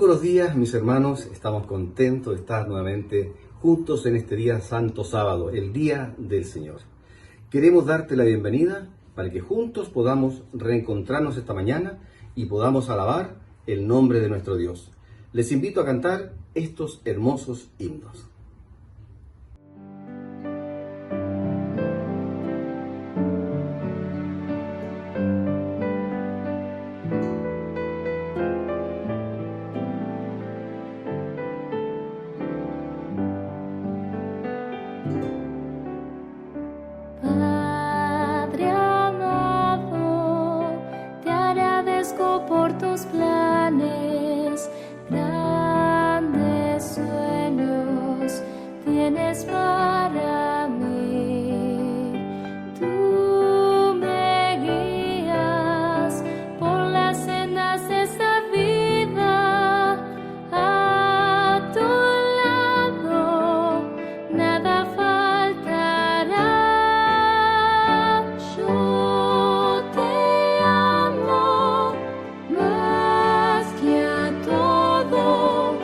buenos días, mis hermanos. Estamos contentos de estar nuevamente juntos en este día santo sábado, el día del Señor. Queremos darte la bienvenida para que juntos podamos reencontrarnos esta mañana y podamos alabar el nombre de nuestro Dios. Les invito a cantar estos hermosos himnos. Padre amado, te agradezco por tus planes, grandes sueños tienes para mí. Tú me guías por las sendas de esta vida, a tu lado nada faltará. Yo te amo más que a todo.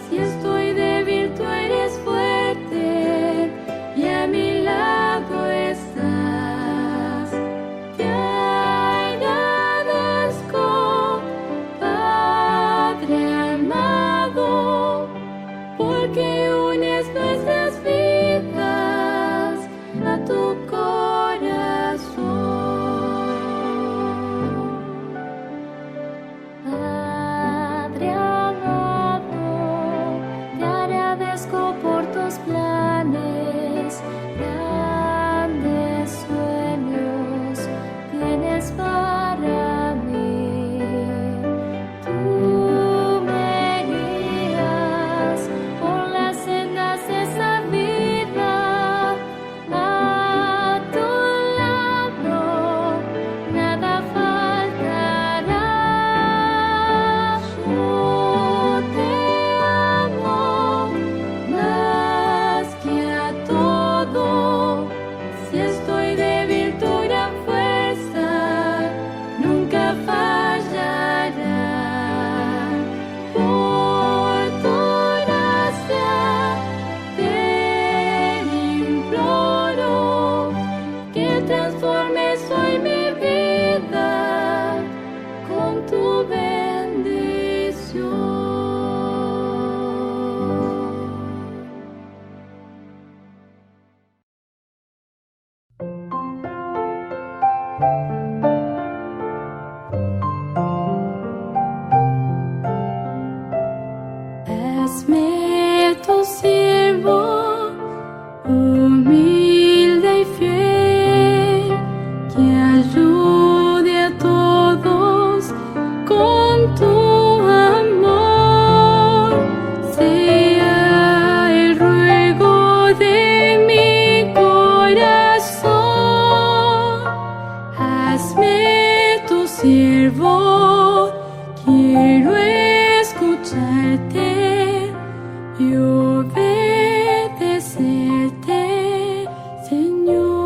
Si estoy débil, tú eres fuerte y a mi lado estás. Te agradezco, Padre amado, porque unes nuestras vidas a tu corazón. Padre amado, te agradezco por tus planes, grandes sueños tienes para mí. Tú me guías por las sendas de esa vida, a tu lado nada faltará. Yo te amo más que a todo. Si estoy débil, tu gran fuerza nunca fallará. Por tu gracia te imploro que transformes hoy mi vida con tu bendición. Hazme tu siervo, humilde y fiel, que ayude a todos con tu amor. Sea el ruego de mi corazón. Hazme tu siervo, quiero escucharte y obedecerte, Señor.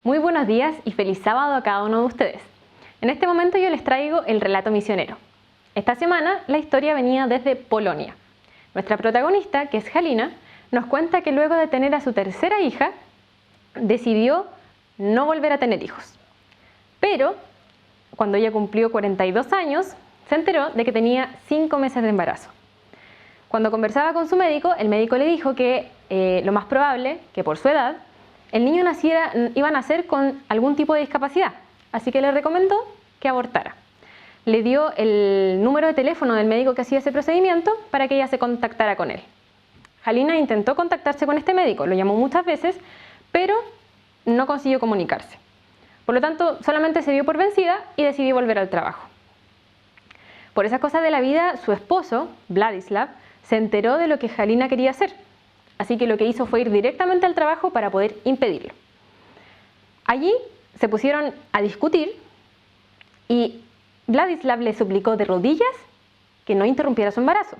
Muy buenos días y feliz sábado a cada uno de ustedes. En este momento yo les traigo el relato misionero. Esta semana la historia venía desde Polonia. Nuestra protagonista, que es Halina, nos cuenta que luego de tener a su tercera hija, decidió no volver a tener hijos. Pero, cuando ella cumplió 42 años, se enteró de que tenía 5 meses de embarazo. Cuando conversaba con su médico, el médico le dijo que lo más probable, que por su edad, el niño iba a nacer con algún tipo de discapacidad, así que le recomendó que abortara. Le dio el número de teléfono del médico que hacía ese procedimiento para que ella se contactara con él. Halina intentó contactarse con este médico, lo llamó muchas veces, pero no consiguió comunicarse. Por lo tanto, solamente se dio por vencida y decidió volver al trabajo. Por esas cosas de la vida, su esposo, Vladislav, se enteró de lo que Halina quería hacer. así que lo que hizo fue ir directamente al trabajo para poder impedirlo. Allí se pusieron a discutir y Vladislav le suplicó de rodillas que no interrumpiera su embarazo.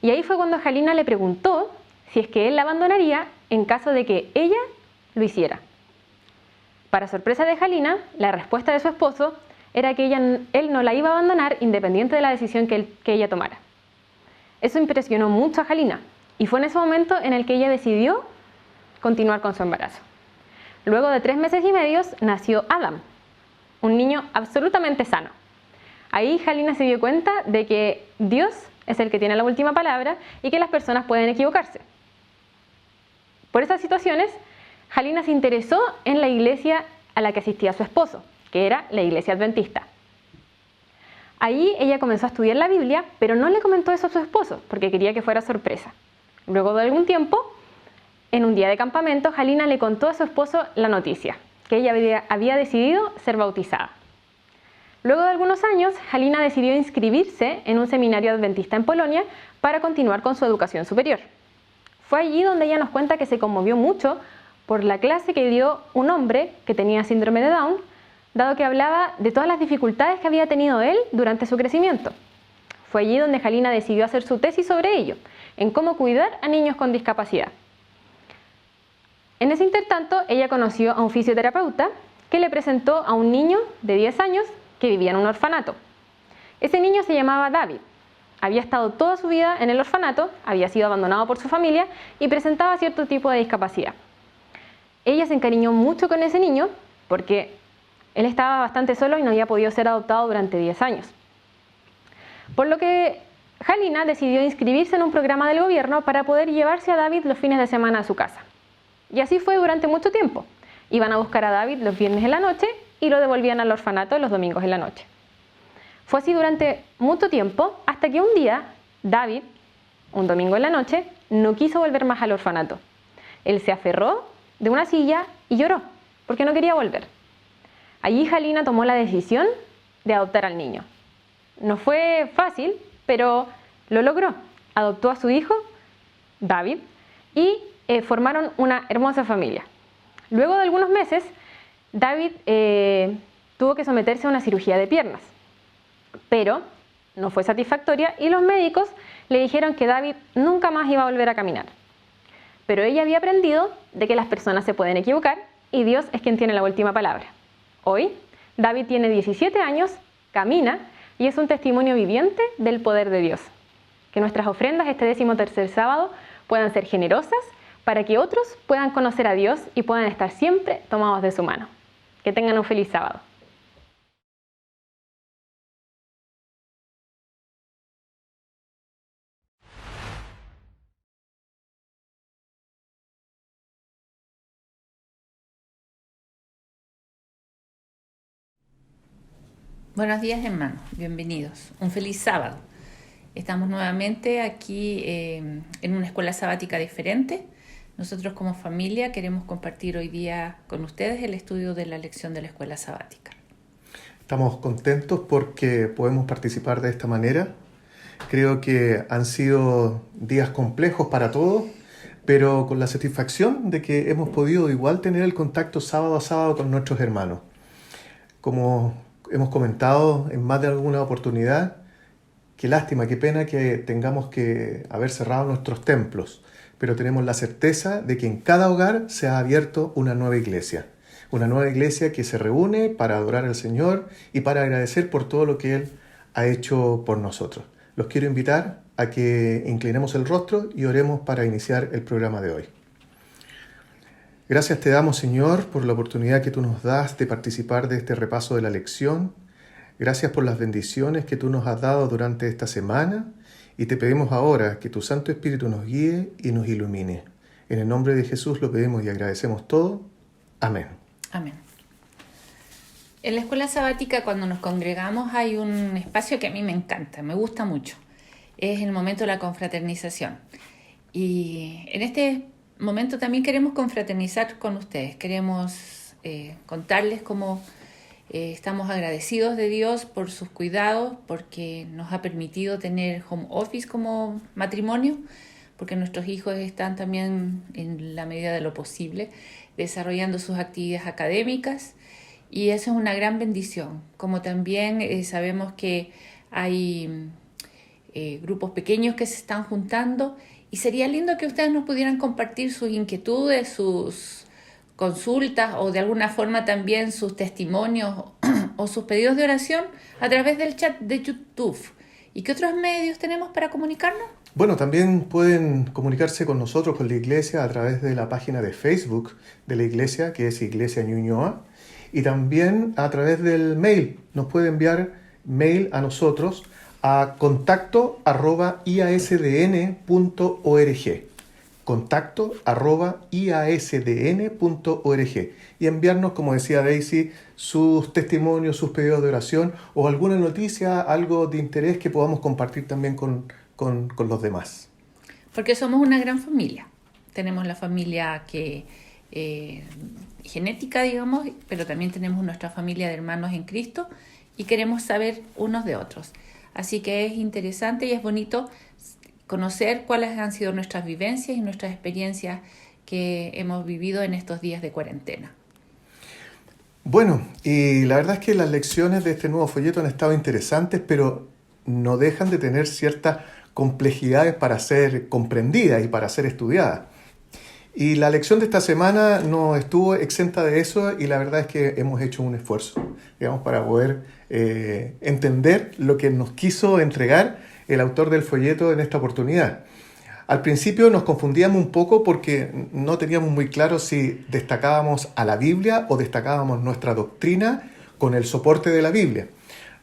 Y ahí fue cuando Halina le preguntó si es que él la abandonaría en caso de que ella lo hiciera. Para sorpresa de Halina, la respuesta de su esposo era que él no la iba a abandonar independiente de la decisión que ella tomara. Eso impresionó mucho a Halina y fue en ese momento en el que ella decidió continuar con su embarazo. Luego de 3 meses y medio nació Adam, un niño absolutamente sano. Ahí Halina se dio cuenta de que Dios es el que tiene la última palabra y que las personas pueden equivocarse. Por esas situaciones, Halina se interesó en la iglesia a la que asistía su esposo, que era la iglesia adventista. Ahí ella comenzó a estudiar la Biblia, pero no le comentó eso a su esposo, porque quería que fuera sorpresa. Luego de algún tiempo, en un día de campamento, Halina le contó a su esposo la noticia, que ella había decidido ser bautizada. Luego de algunos años, Halina decidió inscribirse en un seminario adventista en Polonia para continuar con su educación superior. Fue allí donde ella nos cuenta que se conmovió mucho por la clase que dio un hombre que tenía síndrome de Down, dado que hablaba de todas las dificultades que había tenido él durante su crecimiento. Fue allí donde Halina decidió hacer su tesis sobre ello, en cómo cuidar a niños con discapacidad. En ese intertanto, ella conoció a un fisioterapeuta que le presentó a un niño de 10 años que vivía en un orfanato. Ese niño se llamaba David. Había estado toda su vida en el orfanato, había sido abandonado por su familia y presentaba cierto tipo de discapacidad. Ella se encariñó mucho con ese niño porque él estaba bastante solo y no había podido ser adoptado durante 10 años. Por lo que Halina decidió inscribirse en un programa del gobierno para poder llevarse a David los fines de semana a su casa. Y así fue durante mucho tiempo. Iban a buscar a David los viernes en la noche y lo devolvían al orfanato los domingos en la noche. Fue así durante mucho tiempo hasta que un día David, un domingo en la noche, no quiso volver más al orfanato. Él se aferró de una silla y lloró porque no quería volver. Allí Halina tomó la decisión de adoptar al niño. No fue fácil, pero lo logró. Adoptó a su hijo, David, y formaron una hermosa familia. Luego de algunos meses, David tuvo que someterse a una cirugía de piernas, pero no fue satisfactoria y los médicos le dijeron que David nunca más iba a volver a caminar. Pero ella había aprendido de que las personas se pueden equivocar y Dios es quien tiene la última palabra. Hoy, David tiene 17 años, camina y es un testimonio viviente del poder de Dios. Que nuestras ofrendas este 13º sábado puedan ser generosas para que otros puedan conocer a Dios y puedan estar siempre tomados de su mano. Que tengan un feliz sábado. Buenos días, hermanos, bienvenidos. Un feliz sábado. Estamos nuevamente aquí en una escuela sabática diferente. Nosotros como familia queremos compartir hoy día con ustedes el estudio de la lección de la escuela sabática. Estamos contentos porque podemos participar de esta manera. Creo que han sido días complejos para todos, pero con la satisfacción de que hemos podido igual tener el contacto sábado a sábado con nuestros hermanos. Como hemos comentado en más de alguna oportunidad, qué lástima, qué pena que tengamos que haber cerrado nuestros templos, pero tenemos la certeza de que en cada hogar se ha abierto una nueva iglesia que se reúne para adorar al Señor y para agradecer por todo lo que Él ha hecho por nosotros. Los quiero invitar a que inclinemos el rostro y oremos para iniciar el programa de hoy. Gracias te damos, Señor, por la oportunidad que tú nos das de participar de este repaso de la lección. Gracias por las bendiciones que tú nos has dado durante esta semana y te pedimos ahora que tu Santo Espíritu nos guíe y nos ilumine. En el nombre de Jesús lo pedimos y agradecemos todo. Amén. Amén. En la escuela sabática, cuando nos congregamos, hay un espacio que a mí me encanta, me gusta mucho. Es el momento de la confraternización. Y en este momento también queremos confraternizar con ustedes. Queremos contarles cómo estamos agradecidos de Dios por sus cuidados, porque nos ha permitido tener home office como matrimonio, porque nuestros hijos están también, en la medida de lo posible, desarrollando sus actividades académicas, y eso es una gran bendición. Como también sabemos que hay grupos pequeños que se están juntando, y sería lindo que ustedes nos pudieran compartir sus inquietudes, sus consultas o de alguna forma también sus testimonios o sus pedidos de oración a través del chat de YouTube. ¿Y qué otros medios tenemos para comunicarnos? Bueno, también pueden comunicarse con nosotros, con la iglesia, a través de la página de Facebook de la iglesia, que es Iglesia Ñuñoa, y también a través del mail. Nos puede enviar mail a nosotros a contacto@iasdn.org, contacto@iasdn.org, y enviarnos, como decía Daisy, sus testimonios, sus pedidos de oración o alguna noticia, algo de interés que podamos compartir también con los demás. Porque somos una gran familia. Tenemos la familia genética, digamos, pero también tenemos nuestra familia de hermanos en Cristo y queremos saber unos de otros. Así que es interesante y es bonito conocer cuáles han sido nuestras vivencias y nuestras experiencias que hemos vivido en estos días de cuarentena. Bueno, y la verdad es que las lecciones de este nuevo folleto han estado interesantes, pero no dejan de tener ciertas complejidades para ser comprendidas y para ser estudiadas. Y la lección de esta semana no estuvo exenta de eso, y la verdad es que hemos hecho un esfuerzo, digamos, para poder entender lo que nos quiso entregar el autor del folleto en esta oportunidad. Al principio nos confundíamos un poco porque no teníamos muy claro si destacábamos a la Biblia o destacábamos nuestra doctrina con el soporte de la Biblia.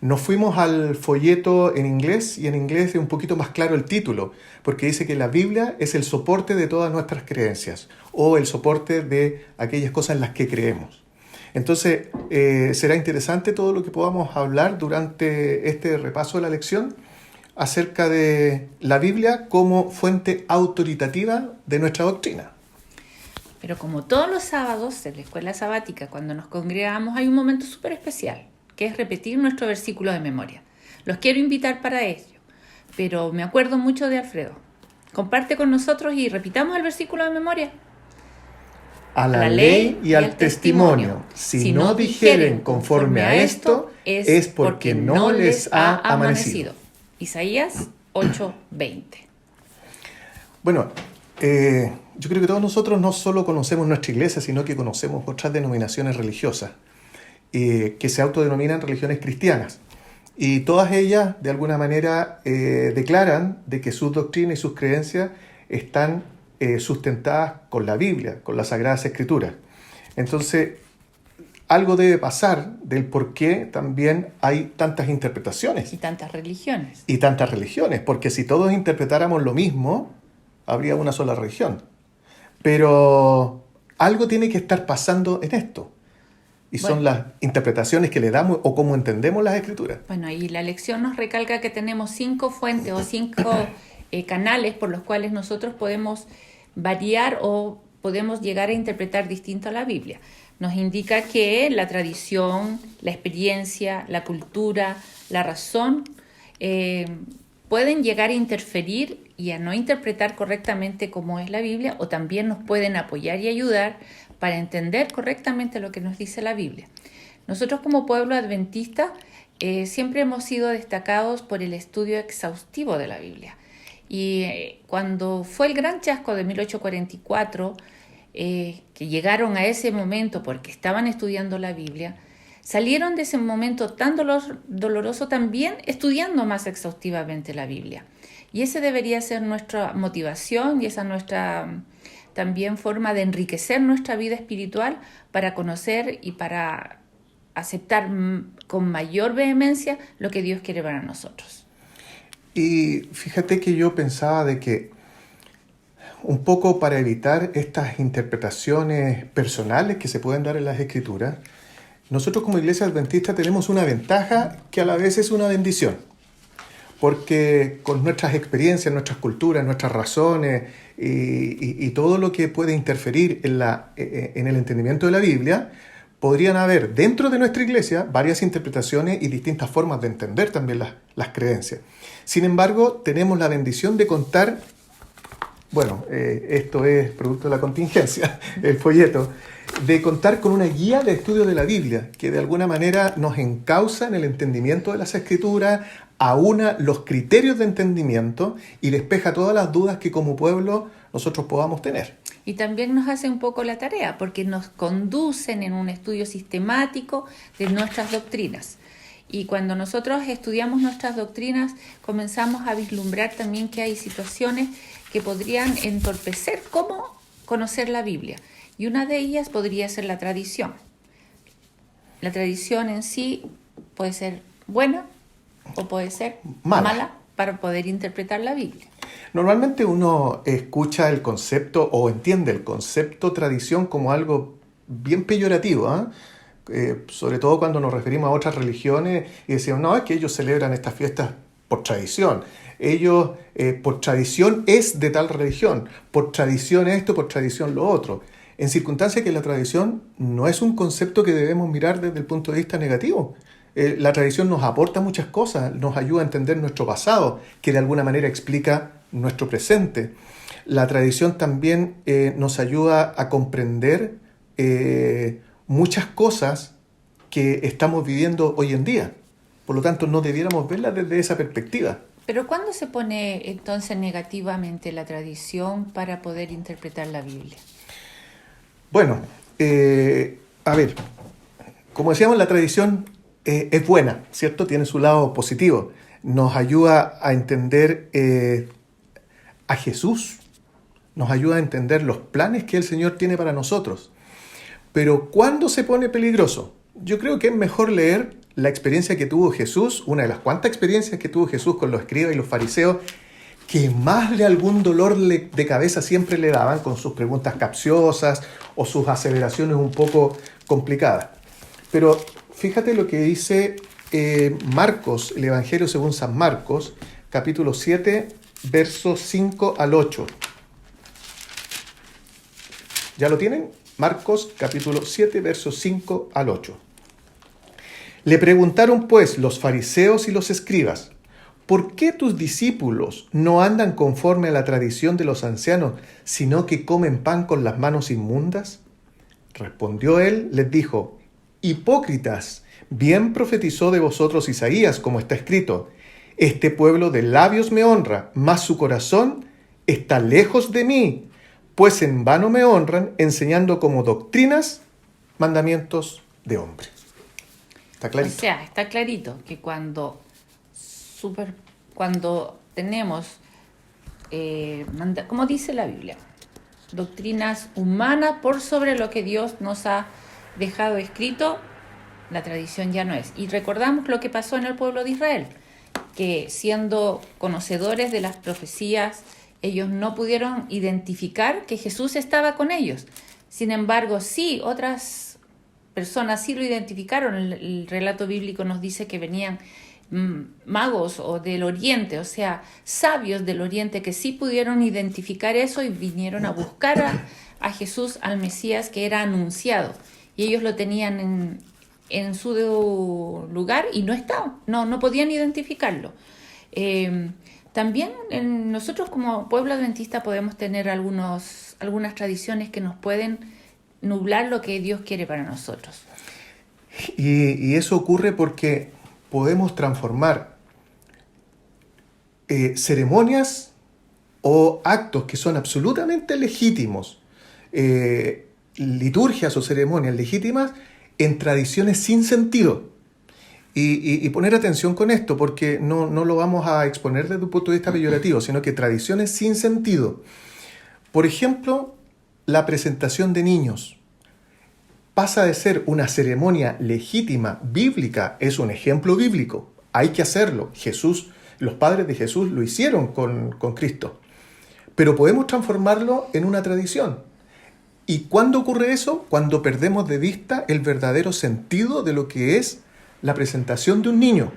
Nos fuimos al folleto en inglés, y en inglés es un poquito más claro el título, porque dice que la Biblia es el soporte de todas nuestras creencias, o el soporte de aquellas cosas en las que creemos. Entonces, será interesante todo lo que podamos hablar durante este repaso de la lección acerca de la Biblia como fuente autoritativa de nuestra doctrina. Pero como todos los sábados en la escuela sabática, cuando nos congregamos, hay un momento súper especial, que es repetir nuestro versículo de memoria. Los quiero invitar para ello, pero me acuerdo mucho de Alfredo. Comparte con nosotros y repitamos el versículo de memoria. A la ley y al testimonio, si no dijeren conforme a esto, es porque no les ha amanecido. Isaías 8:20. Bueno, yo creo que todos nosotros no solo conocemos nuestra iglesia, sino que conocemos otras denominaciones religiosas que se autodenominan religiones cristianas. Y todas ellas, de alguna manera, declaran de que sus doctrinas y sus creencias están sustentadas con la Biblia, con las Sagradas Escrituras. Entonces, algo debe pasar del por qué también hay tantas interpretaciones. Y tantas religiones. Y tantas religiones, porque si todos interpretáramos lo mismo, habría una sola religión. Pero algo tiene que estar pasando en esto. Y son las interpretaciones que le damos o cómo entendemos las Escrituras. Bueno, y la lección nos recalca que tenemos 5 fuentes o 5 canales por los cuales nosotros podemos variar o podemos llegar a interpretar distinto a la Biblia. Nos indica que la tradición, la experiencia, la cultura, la razón pueden llegar a interferir y a no interpretar correctamente cómo es la Biblia, o también nos pueden apoyar y ayudar para entender correctamente lo que nos dice la Biblia. Nosotros como pueblo adventista siempre hemos sido destacados por el estudio exhaustivo de la Biblia. Y cuando fue el gran chasco de 1844, que llegaron a ese momento porque estaban estudiando la Biblia, salieron de ese momento tan doloroso también estudiando más exhaustivamente la Biblia. Y esa debería ser nuestra motivación y esa nuestra también forma de enriquecer nuestra vida espiritual para conocer y para aceptar con mayor vehemencia lo que Dios quiere para nosotros. Y fíjate que yo pensaba de que un poco para evitar estas interpretaciones personales que se pueden dar en las Escrituras, nosotros como Iglesia Adventista tenemos una ventaja que a la vez es una bendición. Porque con nuestras experiencias, nuestras culturas, nuestras razones y todo lo que puede interferir en el entendimiento de la Biblia, podrían haber dentro de nuestra iglesia varias interpretaciones y distintas formas de entender también las creencias. Sin embargo, tenemos la bendición de contar bueno, esto es producto de la contingencia, el folleto, de contar con una guía de estudio de la Biblia, que de alguna manera nos encausa en el entendimiento de las Escrituras, aúna los criterios de entendimiento y despeja todas las dudas que como pueblo nosotros podamos tener. Y también nos hace un poco la tarea, porque nos conducen en un estudio sistemático de nuestras doctrinas. Y cuando nosotros estudiamos nuestras doctrinas, comenzamos a vislumbrar también que hay situaciones que podrían entorpecer cómo conocer la Biblia. Y una de ellas podría ser la tradición. La tradición en sí puede ser buena o puede ser mala para poder interpretar la Biblia. Normalmente uno escucha el concepto o entiende el concepto tradición como algo bien peyorativo, sobre todo cuando nos referimos a otras religiones y decimos, no, es que ellos celebran estas fiestas por tradición. Ellos, por tradición es de tal religión, por tradición esto, por tradición lo otro. En circunstancias que la tradición no es un concepto que debemos mirar desde el punto de vista negativo. La tradición nos aporta muchas cosas, nos ayuda a entender nuestro pasado, que de alguna manera explica nuestro presente. La tradición también nos ayuda a comprender muchas cosas que estamos viviendo hoy en día. Por lo tanto, no debiéramos verla desde esa perspectiva. Pero ¿cuándo se pone entonces negativamente la tradición para poder interpretar la Biblia? Bueno, a ver, como decíamos, la tradición es buena, ¿cierto? Tiene su lado positivo. Nos ayuda a entender a Jesús, nos ayuda a entender los planes que el Señor tiene para nosotros. Pero ¿cuándo se pone peligroso? Yo creo que es mejor leer la experiencia que tuvo Jesús, una de las cuantas experiencias que tuvo Jesús con los escribas y los fariseos, que más de algún dolor de cabeza siempre le daban con sus preguntas capciosas o sus aseveraciones un poco complicadas. Pero fíjate lo que dice Marcos, el Evangelio según San Marcos, capítulo 7, versos 5 al 8. ¿Ya lo tienen? Marcos, capítulo 7, versos 5 al 8. Le preguntaron pues los fariseos y los escribas, ¿por qué tus discípulos no andan conforme a la tradición de los ancianos, sino que comen pan con las manos inmundas? Respondió él, les dijo, hipócritas, bien profetizó de vosotros Isaías, como está escrito, este pueblo de labios me honra, mas su corazón está lejos de mí, pues en vano me honran, enseñando como doctrinas mandamientos de hombre. ¿Está clarito? O sea, está clarito que cuando tenemos, como dice la Biblia, doctrinas humanas por sobre lo que Dios nos ha dejado escrito, la tradición ya no es. Y recordamos lo que pasó en el pueblo de Israel, que siendo conocedores de las profecías, ellos no pudieron identificar que Jesús estaba con ellos. Sin embargo, sí, otras personas sí lo identificaron. El relato bíblico nos dice que venían magos o del oriente, o sea, sabios del oriente que sí pudieron identificar eso y vinieron a buscar a Jesús, al Mesías que era anunciado. Y ellos lo tenían en su lugar y no estaban, no podían identificarlo. También nosotros como pueblo adventista podemos tener algunas tradiciones que nos pueden nublar lo que Dios quiere para nosotros. Y eso ocurre porque podemos transformar ceremonias o actos que son absolutamente legítimos, liturgias o ceremonias legítimas, en tradiciones sin sentido. Y poner atención con esto, porque no lo vamos a exponer desde un punto de vista peyorativo, sino que tradiciones sin sentido. Por ejemplo, la presentación de niños pasa de ser una ceremonia legítima, bíblica, es un ejemplo bíblico, hay que hacerlo. Jesús, los padres de Jesús lo hicieron con Cristo, pero podemos transformarlo en una tradición. ¿Y cuándo ocurre eso? Cuando perdemos de vista el verdadero sentido de lo que es la presentación de un niño.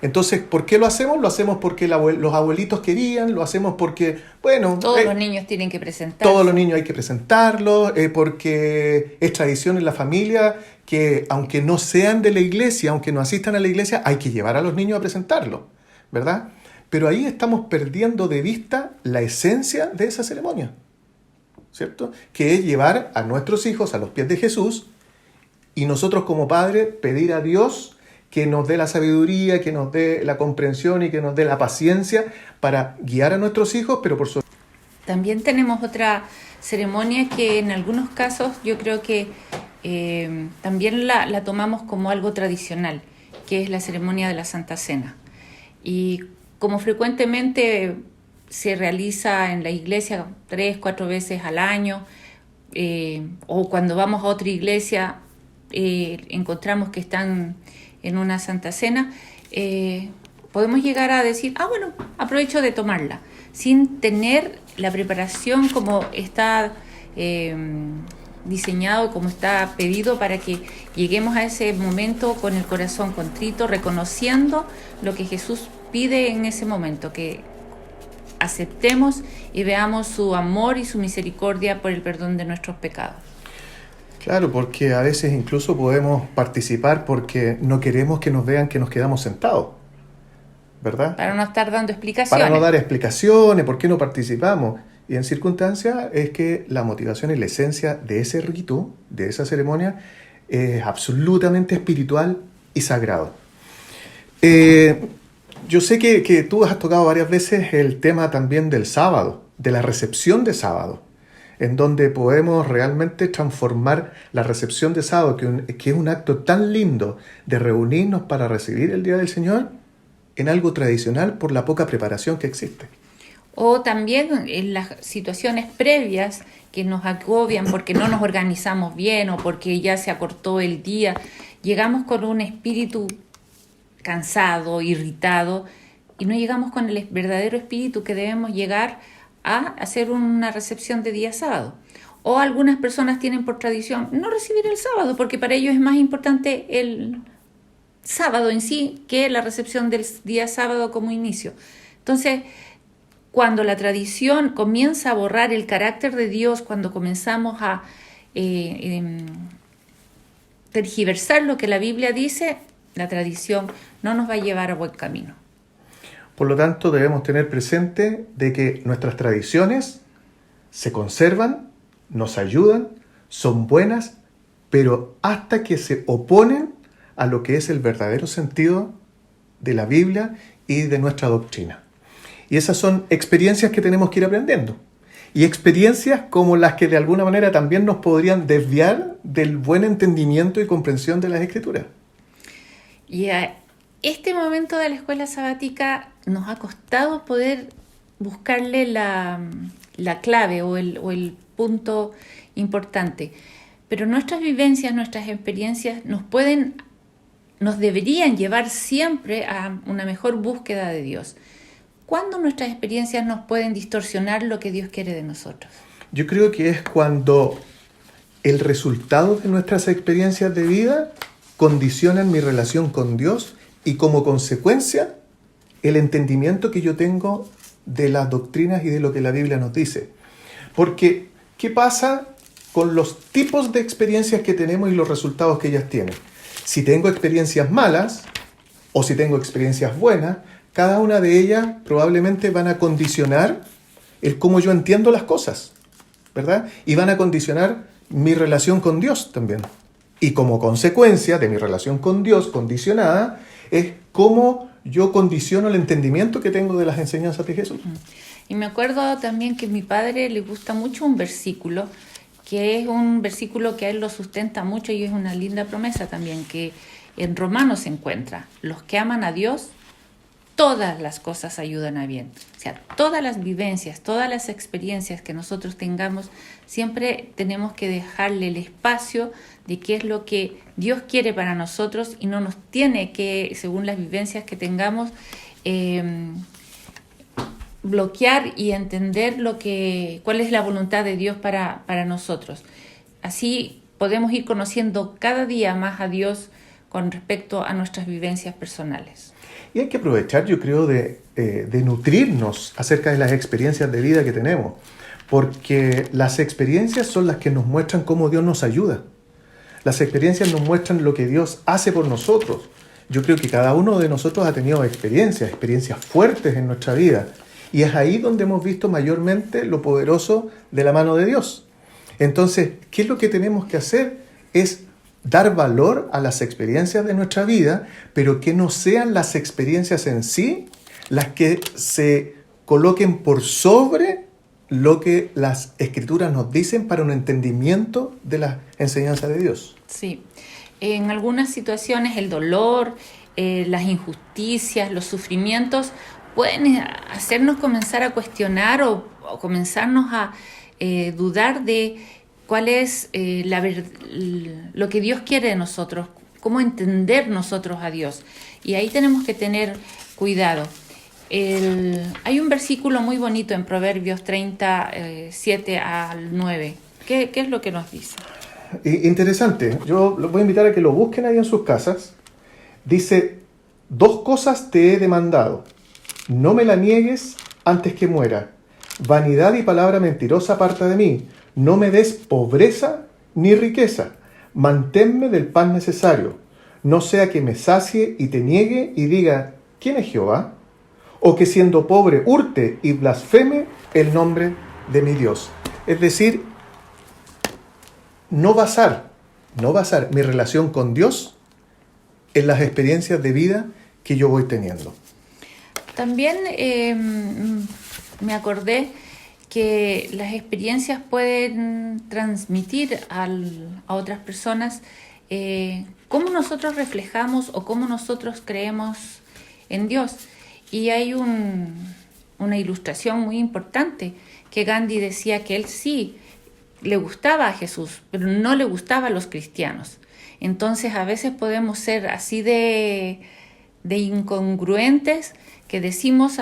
Entonces, ¿por qué lo hacemos? Lo hacemos porque los abuelitos querían, lo hacemos porque, bueno... Todos los niños tienen que presentarse. Todos los niños hay que presentarlos, porque es tradición en la familia que, aunque no sean de la iglesia, aunque no asistan a la iglesia, hay que llevar a los niños a presentarlos, ¿verdad? pero ahí estamos perdiendo de vista la esencia de esa ceremonia, ¿cierto? Que es llevar a nuestros hijos a los pies de Jesús y nosotros como padres pedir a Dios que nos dé la sabiduría, que nos dé la comprensión y que nos dé la paciencia para guiar a nuestros hijos, pero por sobre... También tenemos otra ceremonia que en algunos casos yo creo que también la tomamos como algo tradicional, que es la ceremonia de la Santa Cena. Y como frecuentemente se realiza en la iglesia 3-4 veces al año, o cuando vamos a otra iglesia encontramos que están en una Santa Cena, podemos llegar a decir, bueno, aprovecho de tomarla, sin tener la preparación como está diseñado, como está pedido, para que lleguemos a ese momento con el corazón contrito, reconociendo lo que Jesús pide en ese momento, que aceptemos y veamos su amor y su misericordia por el perdón de nuestros pecados. Claro, porque a veces incluso podemos participar porque no queremos que nos vean que nos quedamos sentados, ¿verdad? Para no estar dando explicaciones. Para no dar explicaciones, ¿por qué no participamos? Y en circunstancias es que la motivación y la esencia de ese rito, de esa ceremonia, es absolutamente espiritual y sagrado. Yo sé que tú has tocado varias veces el tema también del sábado, de la recepción de sábado, en donde podemos realmente transformar la recepción de sábado, que es un acto tan lindo de reunirnos para recibir el Día del Señor, en algo tradicional por la poca preparación que existe. O también en las situaciones previas que nos agobian porque no nos organizamos bien o porque ya se acortó el día, llegamos con un espíritu cansado, irritado, y no llegamos con el verdadero espíritu que debemos llegar a hacer una recepción de día sábado. O algunas personas tienen por tradición no recibir el sábado porque para ellos es más importante el sábado en sí que la recepción del día sábado como inicio. Entonces, cuando la tradición comienza a borrar el carácter de Dios, cuando comenzamos a tergiversar lo que la Biblia dice, la tradición no nos va a llevar a buen camino. Por lo tanto, debemos tener presente de que nuestras tradiciones se conservan, nos ayudan, son buenas, pero hasta que se oponen a lo que es el verdadero sentido de la Biblia y de nuestra doctrina. Y esas son experiencias que tenemos que ir aprendiendo. Y experiencias como las que de alguna manera también nos podrían desviar del buen entendimiento y comprensión de las Escrituras. Y a este momento de la escuela sabática nos ha costado poder buscarle la clave o el punto importante. Pero nuestras vivencias, nuestras experiencias nos deberían llevar siempre a una mejor búsqueda de Dios. ¿Cuándo nuestras experiencias nos pueden distorsionar lo que Dios quiere de nosotros? Yo creo que es cuando el resultado de nuestras experiencias de vida condicionan mi relación con Dios y como consecuencia el entendimiento que yo tengo de las doctrinas y de lo que la Biblia nos dice. Porque, ¿qué pasa con los tipos de experiencias que tenemos y los resultados que ellas tienen? Si tengo experiencias malas o si tengo experiencias buenas, cada una de ellas probablemente van a condicionar el cómo yo entiendo las cosas, ¿verdad? Y van a condicionar mi relación con Dios también. Y como consecuencia de mi relación con Dios condicionada, es cómo yo condiciono el entendimiento que tengo de las enseñanzas de Jesús. Y me acuerdo también que a mi padre le gusta mucho un versículo, que es un versículo que a él lo sustenta mucho y es una linda promesa también, que en Romanos se encuentra: los que aman a Dios, todas las cosas ayudan a bien. O sea, todas las vivencias, todas las experiencias que nosotros tengamos, siempre tenemos que dejarle el espacio de qué es lo que Dios quiere para nosotros y no nos tiene que, según las vivencias que tengamos, bloquear y entender cuál es la voluntad de Dios para nosotros. Así podemos ir conociendo cada día más a Dios con respecto a nuestras vivencias personales. Y hay que aprovechar, yo creo, de nutrirnos acerca de las experiencias de vida que tenemos, porque las experiencias son las que nos muestran cómo Dios nos ayuda. Las experiencias nos muestran lo que Dios hace por nosotros. yo creo que cada uno de nosotros ha tenido experiencias fuertes en nuestra vida. Y es ahí donde hemos visto mayormente lo poderoso de la mano de Dios. Entonces, ¿qué es lo que tenemos que hacer? Es dar valor a las experiencias de nuestra vida, pero que no sean las experiencias en sí las que se coloquen por sobre lo que las Escrituras nos dicen para un entendimiento de la enseñanza de Dios. Sí, en algunas situaciones el dolor, las injusticias, los sufrimientos pueden hacernos comenzar a cuestionar o comenzarnos a dudar de cuál es lo que Dios quiere de nosotros, cómo entender nosotros a Dios. Y ahí tenemos que tener cuidado. Hay un versículo muy bonito en Proverbios 37 al 9. ¿Qué es lo que nos dice? Interesante. Yo los voy a invitar a que lo busquen ahí en sus casas. Dice, 2 cosas te he demandado. No me la niegues antes que muera. Vanidad y palabra mentirosa aparta de mí. No me des pobreza ni riqueza. Manténme del pan necesario. No sea que me sacie y te niegue y diga, ¿quién es Jehová? O que siendo pobre hurte y blasfeme el nombre de mi Dios. Es decir, no basar mi relación con Dios en las experiencias de vida que yo voy teniendo. También me acordé que las experiencias pueden transmitir a otras personas cómo nosotros reflejamos o cómo nosotros creemos en Dios. Y hay una ilustración muy importante que Gandhi decía que él sí le gustaba a Jesús, pero no le gustaba a los cristianos. Entonces a veces podemos ser así de incongruentes que decimos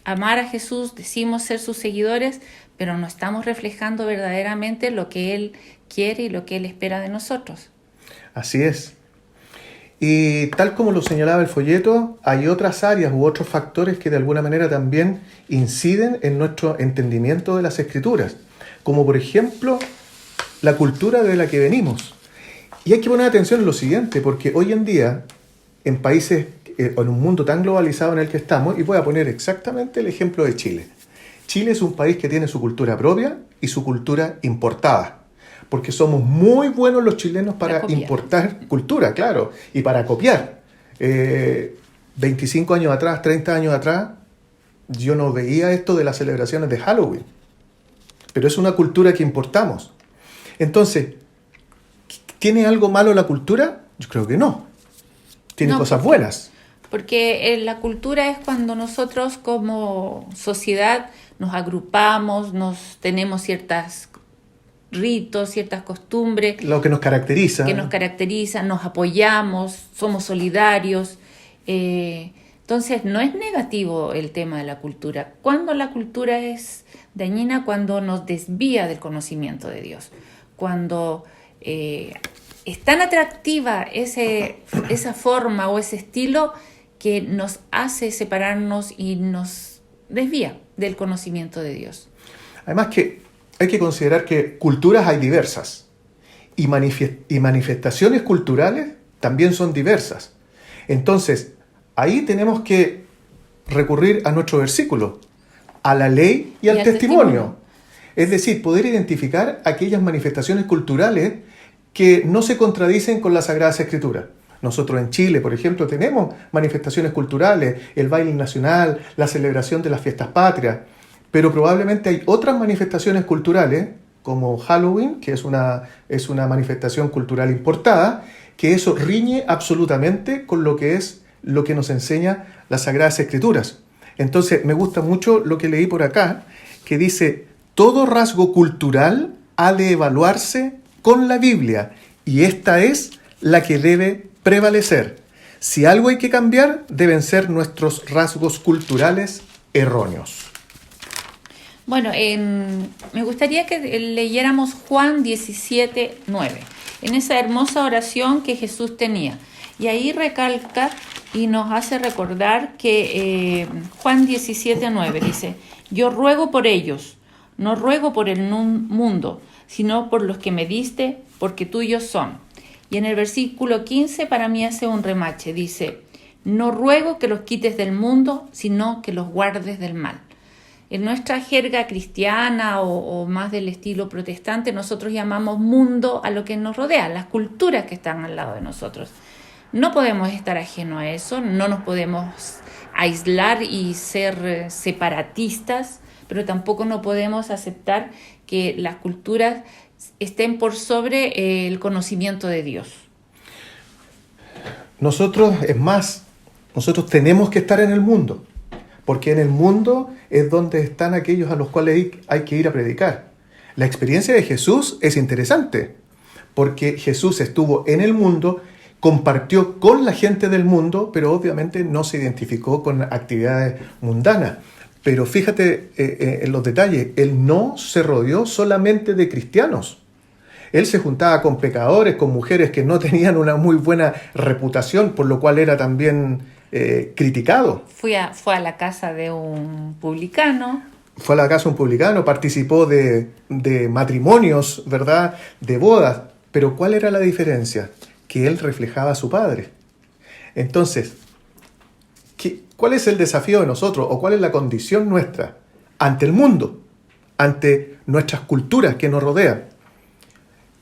amar a Jesús, decimos ser sus seguidores, pero no estamos reflejando verdaderamente lo que Él quiere y lo que Él espera de nosotros. Así es. Y tal como lo señalaba el folleto, hay otras áreas u otros factores que de alguna manera también inciden en nuestro entendimiento de las Escrituras, como por ejemplo la cultura de la que venimos. Y hay que poner atención en lo siguiente, porque hoy en día, en países, en un mundo tan globalizado en el que estamos, y voy a poner exactamente el ejemplo de Chile. Chile es un país que tiene su cultura propia y su cultura importada, porque somos muy buenos los chilenos para importar cultura, claro, y para copiar. 25 años atrás, 30 años atrás, yo no veía esto de las celebraciones de Halloween, pero es una cultura que importamos. Entonces, ¿tiene algo malo la cultura? Yo creo que no. Tiene cosas buenas. Porque la cultura es cuando nosotros como sociedad nos agrupamos, tenemos ciertos ritos, ciertas costumbres. Lo que nos caracteriza. Nos apoyamos, somos solidarios. Entonces, no es negativo el tema de la cultura. Cuando la cultura es dañina, cuando nos desvía del conocimiento de Dios. Cuando es tan atractiva esa forma o ese estilo que nos hace separarnos y nos desvía del conocimiento de Dios. Además que hay que considerar que culturas hay diversas y manifestaciones culturales también son diversas. Entonces, ahí tenemos que recurrir a nuestro versículo, a la ley y al testimonio. Es decir, poder identificar aquellas manifestaciones culturales que no se contradicen con las Sagradas Escrituras. Nosotros en Chile, por ejemplo, tenemos manifestaciones culturales, el baile nacional, la celebración de las fiestas patrias, pero probablemente hay otras manifestaciones culturales, como Halloween, que es una manifestación cultural importada, que eso riñe absolutamente con lo que nos enseña las Sagradas Escrituras. Entonces, me gusta mucho lo que leí por acá, que dice, todo rasgo cultural ha de evaluarse con la Biblia, y esta es la que debe prevalecer. Si algo hay que cambiar, deben ser nuestros rasgos culturales erróneos. Bueno, me gustaría que leyéramos Juan 17:9, en esa hermosa oración que Jesús tenía. Y ahí recalca y nos hace recordar que Juan 17:9 dice, yo ruego por ellos, no ruego por el mundo, sino por los que me diste, porque tuyos son. Y en el versículo 15 para mí hace un remache, dice, no ruego que los quites del mundo, sino que los guardes del mal. En nuestra jerga cristiana o más del estilo protestante, nosotros llamamos mundo a lo que nos rodea, las culturas que están al lado de nosotros. No podemos estar ajenos a eso, no nos podemos aislar y ser separatistas, pero tampoco no podemos aceptar que las culturas estén por sobre el conocimiento de Dios. Nosotros tenemos que estar en el mundo, porque en el mundo es donde están aquellos a los cuales hay que ir a predicar. La experiencia de Jesús es interesante, porque Jesús estuvo en el mundo, compartió con la gente del mundo, pero obviamente no se identificó con actividades mundanas. Pero fíjate en los detalles, Él no se rodeó solamente de cristianos. Él se juntaba con pecadores, con mujeres que no tenían una muy buena reputación, por lo cual era también criticado. Fue a la casa de un publicano. Fue a la casa de un publicano, participó de matrimonios, ¿verdad? De bodas. Pero ¿cuál era la diferencia? Que él reflejaba a su Padre. Entonces, ¿cuál es el desafío de nosotros o cuál es la condición nuestra ante el mundo, ante nuestras culturas que nos rodean?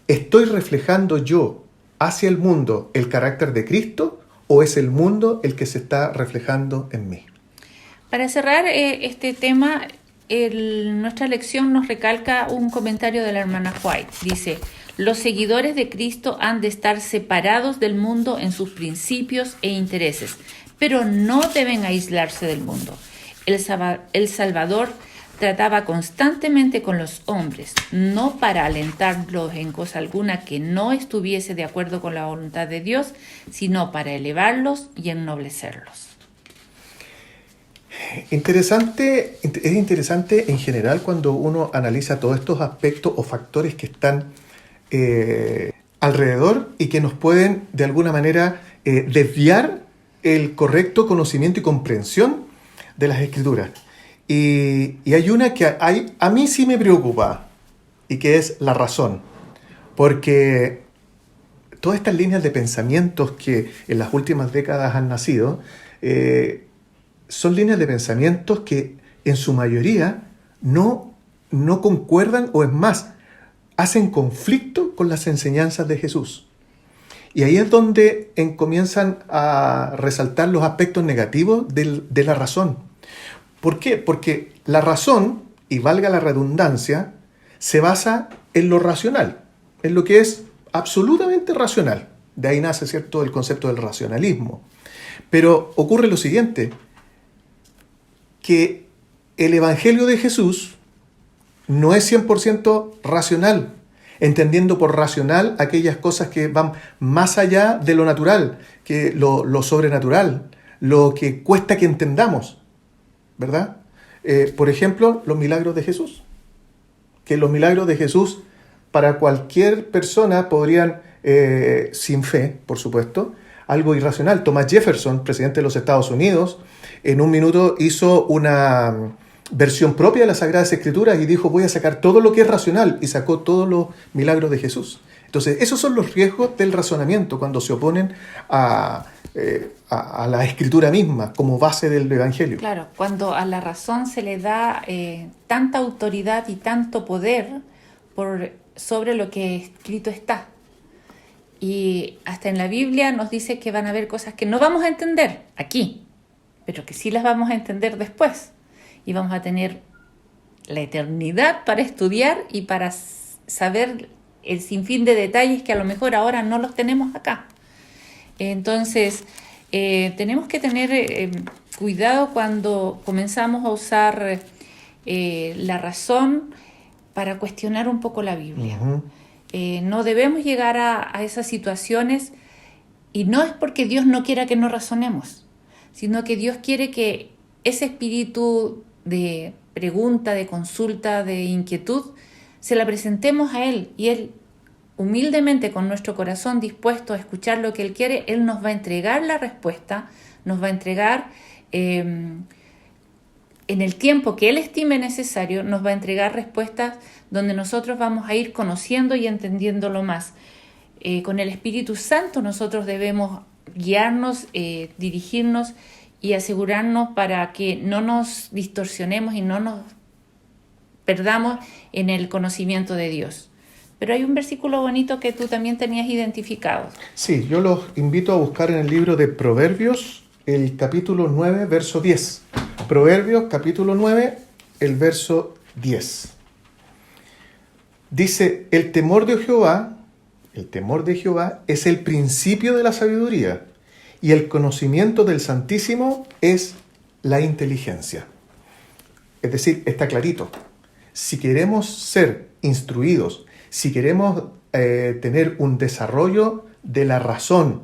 ¿Estoy reflejando yo hacia el mundo el carácter de Cristo o es el mundo el que se está reflejando en mí? Para cerrar este tema, nuestra lección nos recalca un comentario de la hermana White. Dice, los seguidores de Cristo han de estar separados del mundo en sus principios e intereses, pero no deben aislarse del mundo. El Salvador trataba constantemente con los hombres, no para alentarlos en cosa alguna que no estuviese de acuerdo con la voluntad de Dios, sino para elevarlos y ennoblecerlos. Es interesante en general cuando uno analiza todos estos aspectos o factores que están alrededor y que nos pueden de alguna manera desviar el correcto conocimiento y comprensión de las Escrituras. Y hay una que a mí sí me preocupa y que es la razón, porque todas estas líneas de pensamientos que en las últimas décadas han nacido son líneas de pensamientos que en su mayoría no concuerdan o es más, hacen conflicto con las enseñanzas de Jesús. Y ahí es donde comienzan a resaltar los aspectos negativos de la razón. ¿Por qué? Porque la razón, y valga la redundancia, se basa en lo racional, en lo que es absolutamente racional. De ahí nace, ¿cierto?, el concepto del racionalismo. Pero ocurre lo siguiente, que el Evangelio de Jesús no es 100% racional, entendiendo por racional aquellas cosas que van más allá de lo natural, que lo sobrenatural, lo que cuesta que entendamos, ¿verdad? Por ejemplo, los milagros de Jesús. Que los milagros de Jesús para cualquier persona podrían, sin fe, por supuesto, algo irracional. Thomas Jefferson, presidente de los Estados Unidos, en un minuto hizo una versión propia de las Sagradas Escrituras y dijo, voy a sacar todo lo que es racional, y sacó todos los milagros de Jesús. Entonces, esos son los riesgos del razonamiento cuando se oponen a la Escritura misma como base del Evangelio. Claro, cuando a la razón se le da tanta autoridad y tanto poder sobre lo que escrito está. Y hasta en la Biblia nos dice que van a haber cosas que no vamos a entender aquí, pero que sí las vamos a entender después. Y vamos a tener la eternidad para estudiar y para saber el sinfín de detalles que a lo mejor ahora no los tenemos acá. Entonces, tenemos que tener cuidado cuando comenzamos a usar la razón para cuestionar un poco la Biblia. Uh-huh. No debemos llegar a esas situaciones, y no es porque Dios no quiera que no razonemos, sino que Dios quiere que ese espíritu de pregunta, de consulta, de inquietud, se la presentemos a Él, y Él humildemente, con nuestro corazón dispuesto a escuchar lo que Él quiere, Él nos va a entregar la respuesta, nos va a entregar en el tiempo que Él estime necesario, nos va a entregar respuestas donde nosotros vamos a ir conociendo y entendiéndolo más. con el Espíritu Santo nosotros debemos guiarnos, dirigirnos y asegurarnos para que no nos distorsionemos y no nos perdamos en el conocimiento de Dios. Pero hay un versículo bonito que tú también tenías identificado. Sí, yo los invito a buscar en el libro de Proverbios, el capítulo 9, verso 10. Proverbios, capítulo 9, el verso 10. Dice, el temor de Jehová es el principio de la sabiduría, y el conocimiento del Santísimo es la inteligencia. Es decir, está clarito. Si queremos ser instruidos, si queremos tener un desarrollo de la razón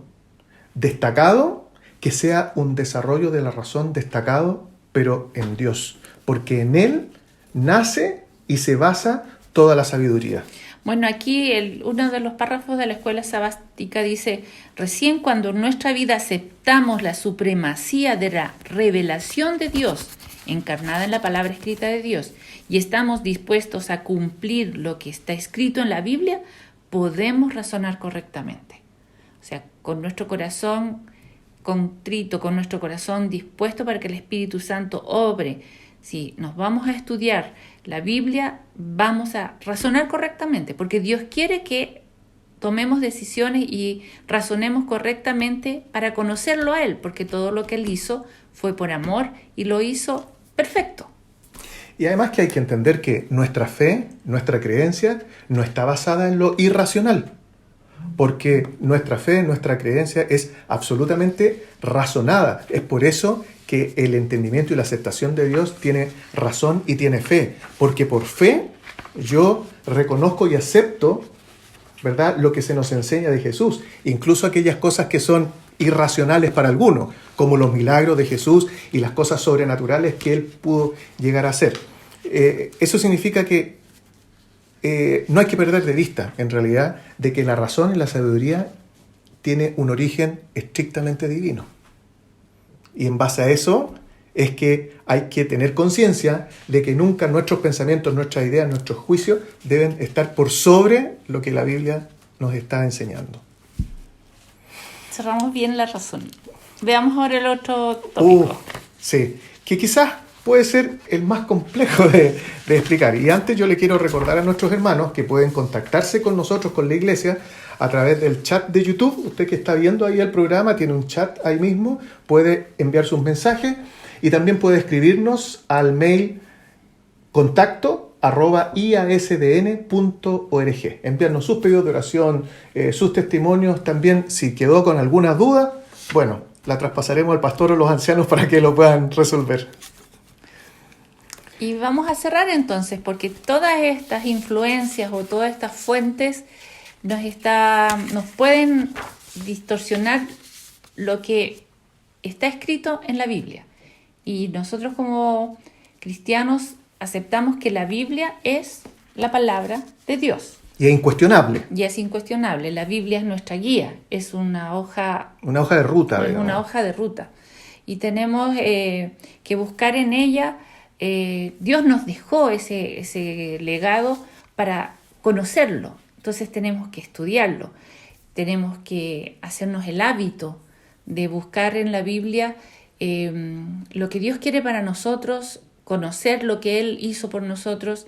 destacado, que sea un desarrollo de la razón destacado, pero en Dios, porque en Él nace y se basa toda la sabiduría. Bueno, aquí uno de los párrafos de la escuela sabática dice, recién cuando en nuestra vida aceptamos la supremacía de la revelación de Dios, encarnada en la palabra escrita de Dios, y estamos dispuestos a cumplir lo que está escrito en la Biblia, podemos razonar correctamente. O sea, con nuestro corazón contrito, con nuestro corazón dispuesto para que el Espíritu Santo obre. Si nos vamos a estudiar la Biblia, vamos a razonar correctamente, porque Dios quiere que tomemos decisiones y razonemos correctamente para conocerlo a Él, porque todo lo que Él hizo fue por amor y lo hizo perfecto. Y además que hay que entender que nuestra fe, nuestra creencia, no está basada en lo irracional, porque nuestra fe, nuestra creencia es absolutamente razonada. Es por eso que el entendimiento y la aceptación de Dios tiene razón y tiene fe, porque por fe yo reconozco y acepto, ¿verdad?, lo que se nos enseña de Jesús, incluso aquellas cosas que son irracionales para algunos, como los milagros de Jesús y las cosas sobrenaturales que Él pudo llegar a hacer. Eso significa que no hay que perder de vista, en realidad, de que la razón y la sabiduría tiene un origen estrictamente divino. Y en base a eso es que hay que tener conciencia de que nunca nuestros pensamientos, nuestras ideas, nuestros juicios deben estar por sobre lo que la Biblia nos está enseñando. Cerramos bien la razón. Veamos ahora el otro tópico. Sí, que quizás puede ser el más complejo de explicar. Y antes yo le quiero recordar a nuestros hermanos que pueden contactarse con nosotros, con la iglesia, a través del chat de YouTube. Usted que está viendo ahí el programa tiene un chat ahí mismo, puede enviar sus mensajes y también puede escribirnos al mail contacto@iasdn.org. Enviarnos sus pedidos de oración, sus testimonios. También, si quedó con alguna duda, bueno, la traspasaremos al pastor o los ancianos para que lo puedan resolver. Y vamos a cerrar entonces, porque todas estas influencias o todas estas fuentes nos pueden distorsionar lo que está escrito en la Biblia. Y nosotros como cristianos aceptamos que la Biblia es la palabra de Dios. Y es incuestionable. Y es incuestionable. La Biblia es nuestra guía, es una hoja... Una hoja de ruta. Es una hoja de ruta. Y tenemos que buscar en ella... Dios nos dejó ese legado para conocerlo. Entonces tenemos que estudiarlo. Tenemos que hacernos el hábito de buscar en la Biblia lo que Dios quiere para nosotros, conocer lo que Él hizo por nosotros.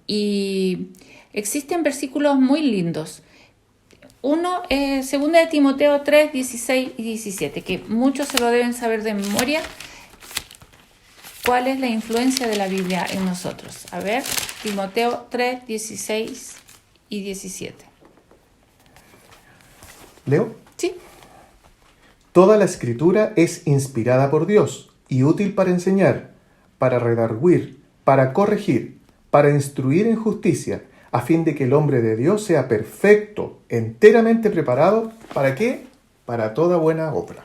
Y existen versículos muy lindos. Uno es 2 de Timoteo 3, 16 y 17, que muchos se lo deben saber de memoria. ¿Cuál es la influencia de la Biblia en nosotros? A ver, Timoteo 3, 16 y 17. ¿Leo? Sí. Toda la Escritura es inspirada por Dios y útil para enseñar, para redarguir, para corregir, para instruir en justicia, a fin de que el hombre de Dios sea perfecto, enteramente preparado, ¿para qué? Para toda buena obra.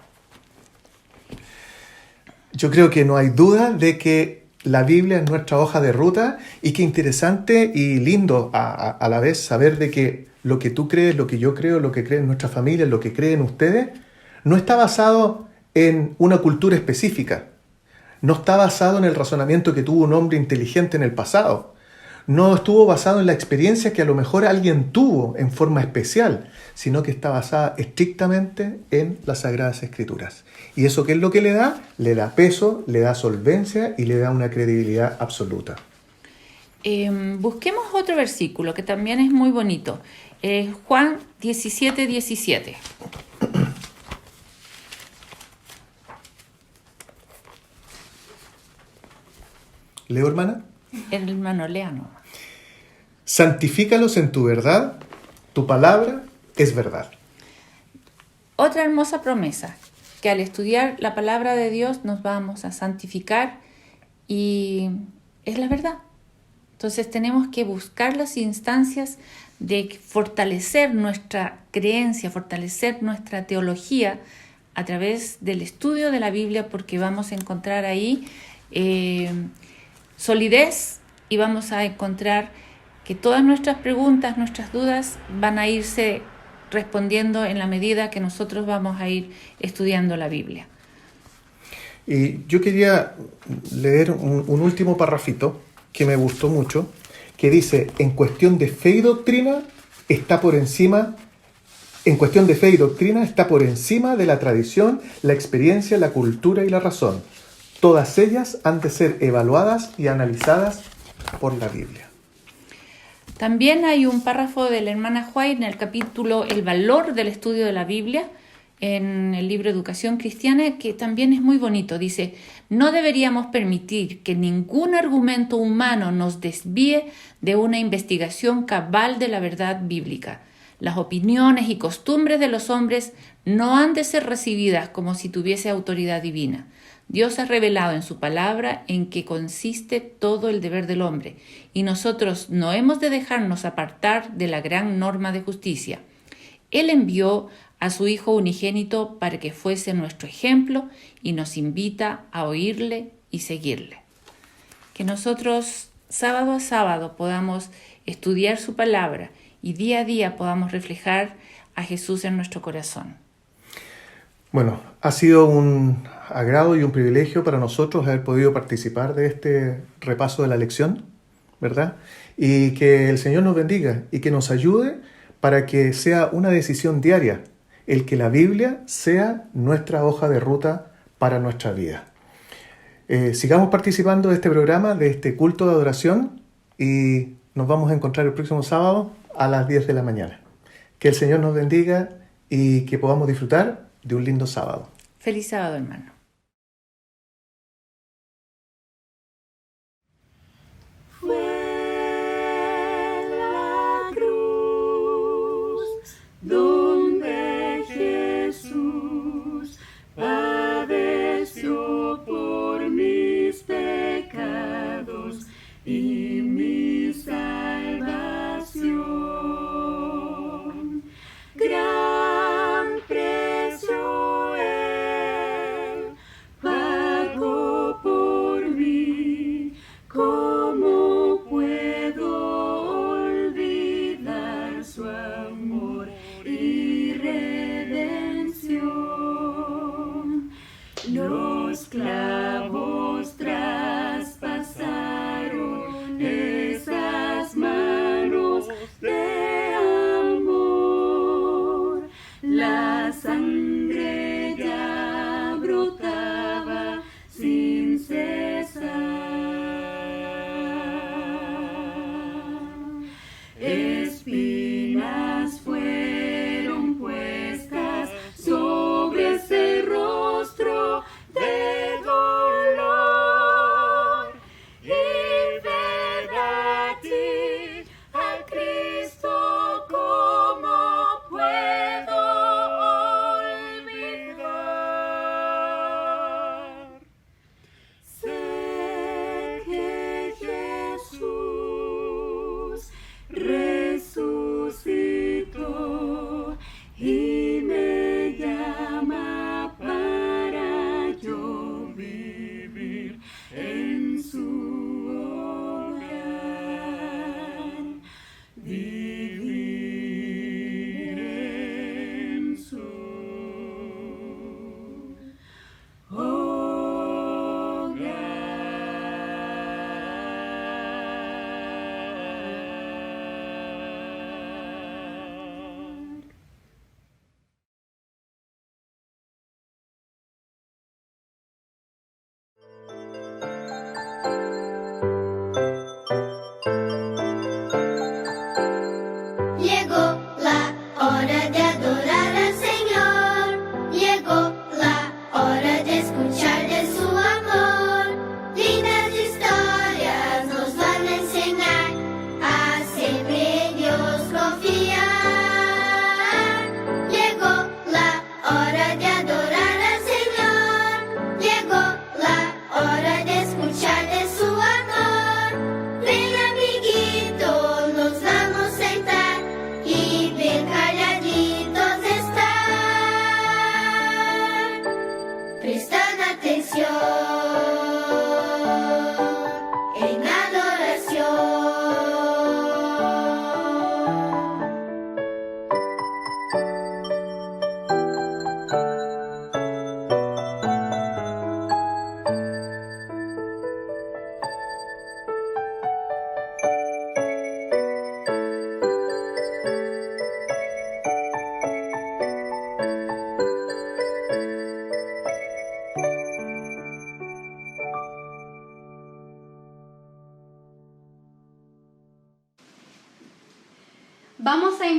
Yo creo que no hay duda de que la Biblia es nuestra hoja de ruta y qué interesante y lindo a la vez saber de que lo que tú crees, lo que yo creo, lo que creen nuestra familia, lo que creen ustedes, no está basado en una cultura específica, no está basado en el razonamiento que tuvo un hombre inteligente en el pasado, no estuvo basado en la experiencia que a lo mejor alguien tuvo en forma especial, sino que está basada estrictamente en las Sagradas Escrituras. ¿Y eso qué es lo que le da? Le da peso, le da solvencia y le da una credibilidad absoluta. Busquemos otro versículo que también es muy bonito. Juan 17:17. ¿Leo, hermana? El hermano, lea nomás. Santifícalos en tu verdad, tu palabra es verdad. Otra hermosa promesa, que al estudiar la palabra de Dios nos vamos a santificar y es la verdad. Entonces tenemos que buscar las instancias de fortalecer nuestra creencia, fortalecer nuestra teología a través del estudio de la Biblia, porque vamos a encontrar ahí solidez y vamos a encontrar que todas nuestras preguntas, nuestras dudas van a irse respondiendo en la medida que nosotros vamos a ir estudiando la Biblia. Y yo quería leer un último parrafito que me gustó mucho, que dice, en cuestión de fe y doctrina está por encima de la tradición, la experiencia, la cultura y la razón. Todas ellas han de ser evaluadas y analizadas por la Biblia. También hay un párrafo de la hermana White en el capítulo El valor del estudio de la Biblia, en el libro Educación Cristiana, que también es muy bonito. Dice, no deberíamos permitir que ningún argumento humano nos desvíe de una investigación cabal de la verdad bíblica. Las opiniones y costumbres de los hombres no han de ser recibidas como si tuviese autoridad divina. Dios ha revelado en su palabra en qué consiste todo el deber del hombre, y nosotros no hemos de dejarnos apartar de la gran norma de justicia. Él envió a su Hijo unigénito para que fuese nuestro ejemplo y nos invita a oírle y seguirle. Que nosotros sábado a sábado podamos estudiar su palabra y día a día podamos reflejar a Jesús en nuestro corazón. Bueno, ha sido un agrado y un privilegio para nosotros haber podido participar de este repaso de la lección, ¿verdad? Y que el Señor nos bendiga y que nos ayude para que sea una decisión diaria el que la Biblia sea nuestra hoja de ruta para nuestra vida. Sigamos participando de este programa, de este culto de adoración, y nos vamos a encontrar el próximo sábado a las 10 de la mañana. Que el Señor nos bendiga y que podamos disfrutar de un lindo sábado. Feliz sábado, hermano. Donde Jesús padeció por mis pecados y mi salvación. Gran precio Él pagó por mí. ¿Cómo puedo olvidar su amor y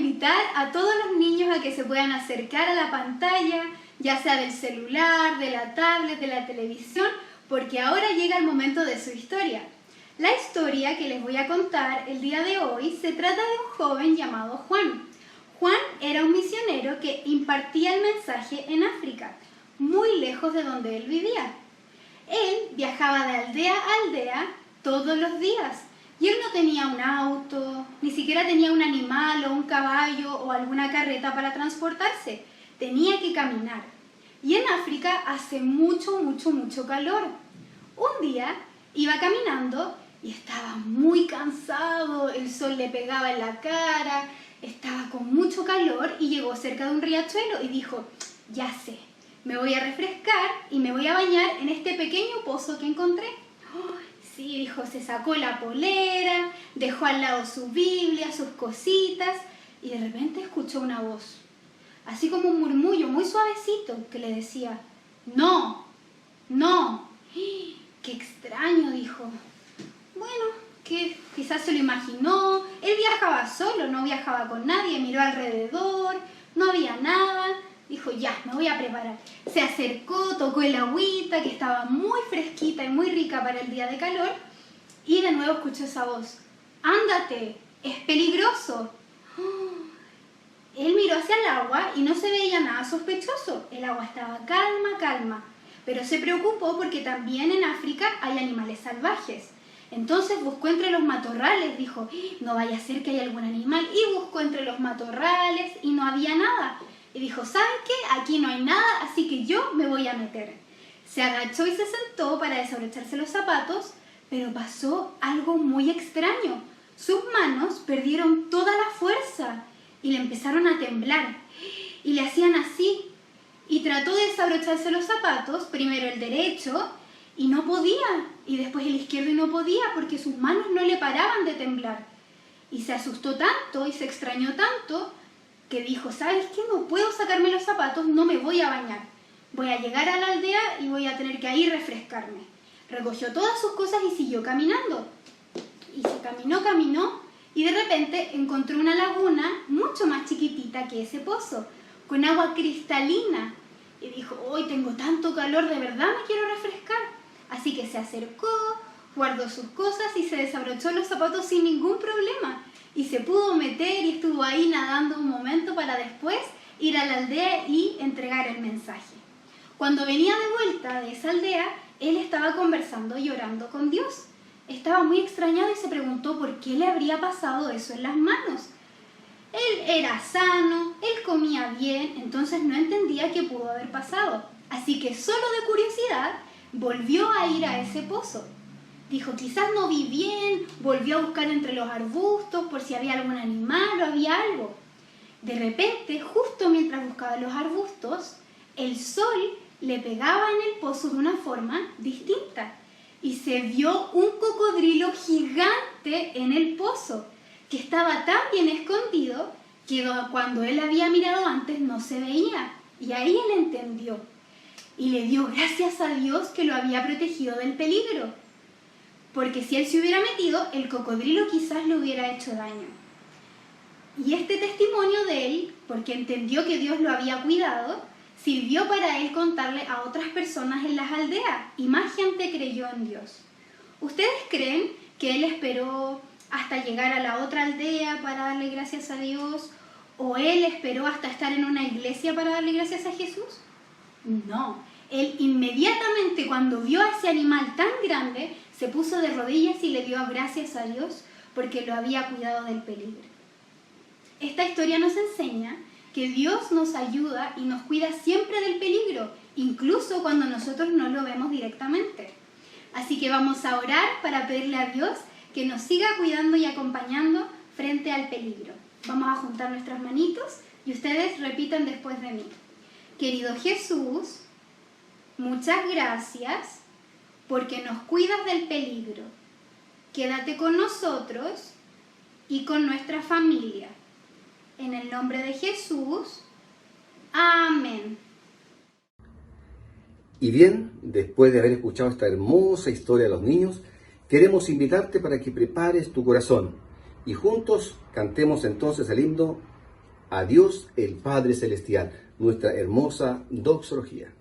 invitar a todos los niños a que se puedan acercar a la pantalla, ya sea del celular, de la tablet, de la televisión, porque ahora llega el momento de su historia. La historia que les voy a contar el día de hoy se trata de un joven llamado Juan. Juan era un misionero que impartía el mensaje en África, muy lejos de donde él vivía. Él viajaba de aldea a aldea todos los días y él no tenía un auto, ni siquiera tenía un animal o un caballo o alguna carreta para transportarse. Tenía que caminar. Y en África hace mucho calor. Un día iba caminando y estaba muy cansado, el sol le pegaba en la cara, estaba con mucho calor y llegó cerca de un riachuelo y dijo, ya sé, me voy a refrescar y me voy a bañar en este pequeño pozo que encontré. Oh, sí, dijo, se sacó la polera, dejó al lado su Biblia, sus cositas y de repente escuchó una voz, así como un murmullo muy suavecito que le decía, no, no. Qué extraño, dijo. Bueno, que quizás se lo imaginó, él viajaba solo, no viajaba con nadie, miró alrededor, no había nada, dijo ya, me voy a preparar. Se acercó, tocó el agüita que estaba muy fresquita y muy rica para el día de calor y de nuevo escuchó esa voz, ándate, es peligroso. Él miró hacia el agua y no se veía nada sospechoso, el agua estaba calma, pero se preocupó porque también en África hay animales salvajes. Entonces buscó entre los matorrales, dijo, no vaya a ser que haya algún animal, y buscó entre los matorrales y no había nada. Y dijo, ¿saben qué? Aquí no hay nada, así que yo me voy a meter. Se agachó y se sentó para desabrocharse los zapatos, pero pasó algo muy extraño. Sus manos perdieron toda la fuerza y le empezaron a temblar. Y le hacían así. Y trató de desabrocharse los zapatos, primero el derecho, y no podía, y después el izquierdo y no podía porque sus manos no le paraban de temblar. Y se asustó tanto y se extrañó tanto que dijo, ¿sabes qué? No puedo sacarme los zapatos, no me voy a bañar. Voy a llegar a la aldea y voy a tener que ahí refrescarme. Recogió todas sus cosas y siguió caminando. Y se caminó, y de repente encontró una laguna mucho más chiquitita que ese pozo, con agua cristalina. Y dijo, hoy tengo tanto calor, de verdad me quiero refrescar. Así que se acercó, guardó sus cosas y se desabrochó los zapatos sin ningún problema. Y se pudo meter y estuvo ahí nadando un momento para después ir a la aldea y entregar el mensaje. Cuando venía de vuelta de esa aldea, él estaba conversando y orando con Dios. Estaba muy extrañado y se preguntó por qué le habría pasado eso en las manos. Él era sano, él comía bien, entonces no entendía qué pudo haber pasado. Así que solo de curiosidad volvió a ir a ese pozo. Dijo, quizás no vi bien, volvió a buscar entre los arbustos por si había algún animal o había algo. De repente, justo mientras buscaba los arbustos, el sol le pegaba en el pozo de una forma distinta y se vio un cocodrilo gigante en el pozo que estaba tan bien escondido que cuando él había mirado antes no se veía. Y ahí él entendió y le dio gracias a Dios que lo había protegido del peligro, porque si él se hubiera metido, el cocodrilo quizás le hubiera hecho daño. Y este testimonio de él, porque entendió que Dios lo había cuidado, sirvió para él contarle a otras personas en las aldeas, y más gente creyó en Dios. ¿Ustedes creen que él esperó hasta llegar a la otra aldea para darle gracias a Dios? ¿O él esperó hasta estar en una iglesia para darle gracias a Jesús? No, él inmediatamente cuando vio a ese animal tan grande, se puso de rodillas y le dio gracias a Dios porque lo había cuidado del peligro. Esta historia nos enseña que Dios nos ayuda y nos cuida siempre del peligro, incluso cuando nosotros no lo vemos directamente. Así que vamos a orar para pedirle a Dios que nos siga cuidando y acompañando frente al peligro. Vamos a juntar nuestras manitos y ustedes repitan después de mí. Querido Jesús, muchas gracias porque nos cuidas del peligro. Quédate con nosotros y con nuestra familia. En el nombre de Jesús, amén. Y bien, después de haber escuchado esta hermosa historia de los niños, queremos invitarte para que prepares tu corazón y juntos cantemos entonces el himno a Dios el Padre Celestial, nuestra hermosa doxología.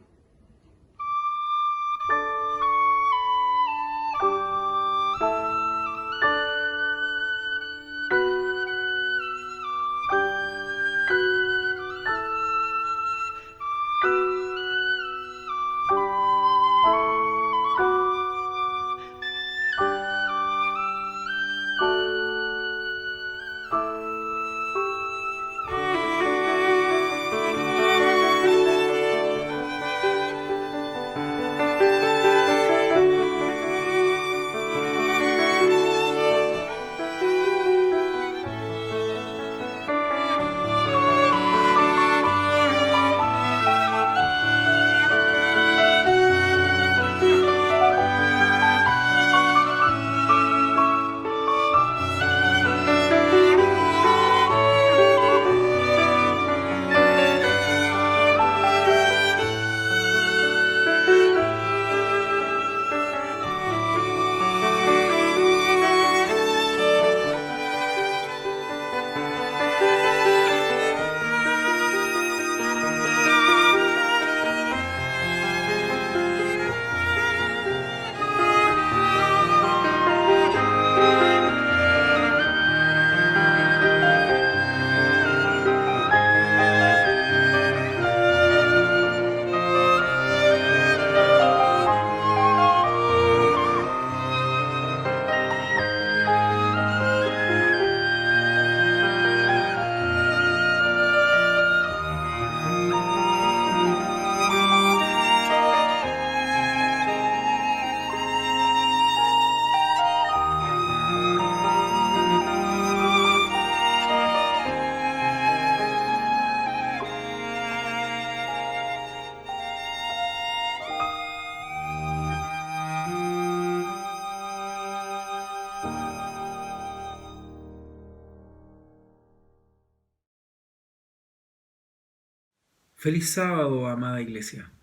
Feliz sábado, amada Iglesia.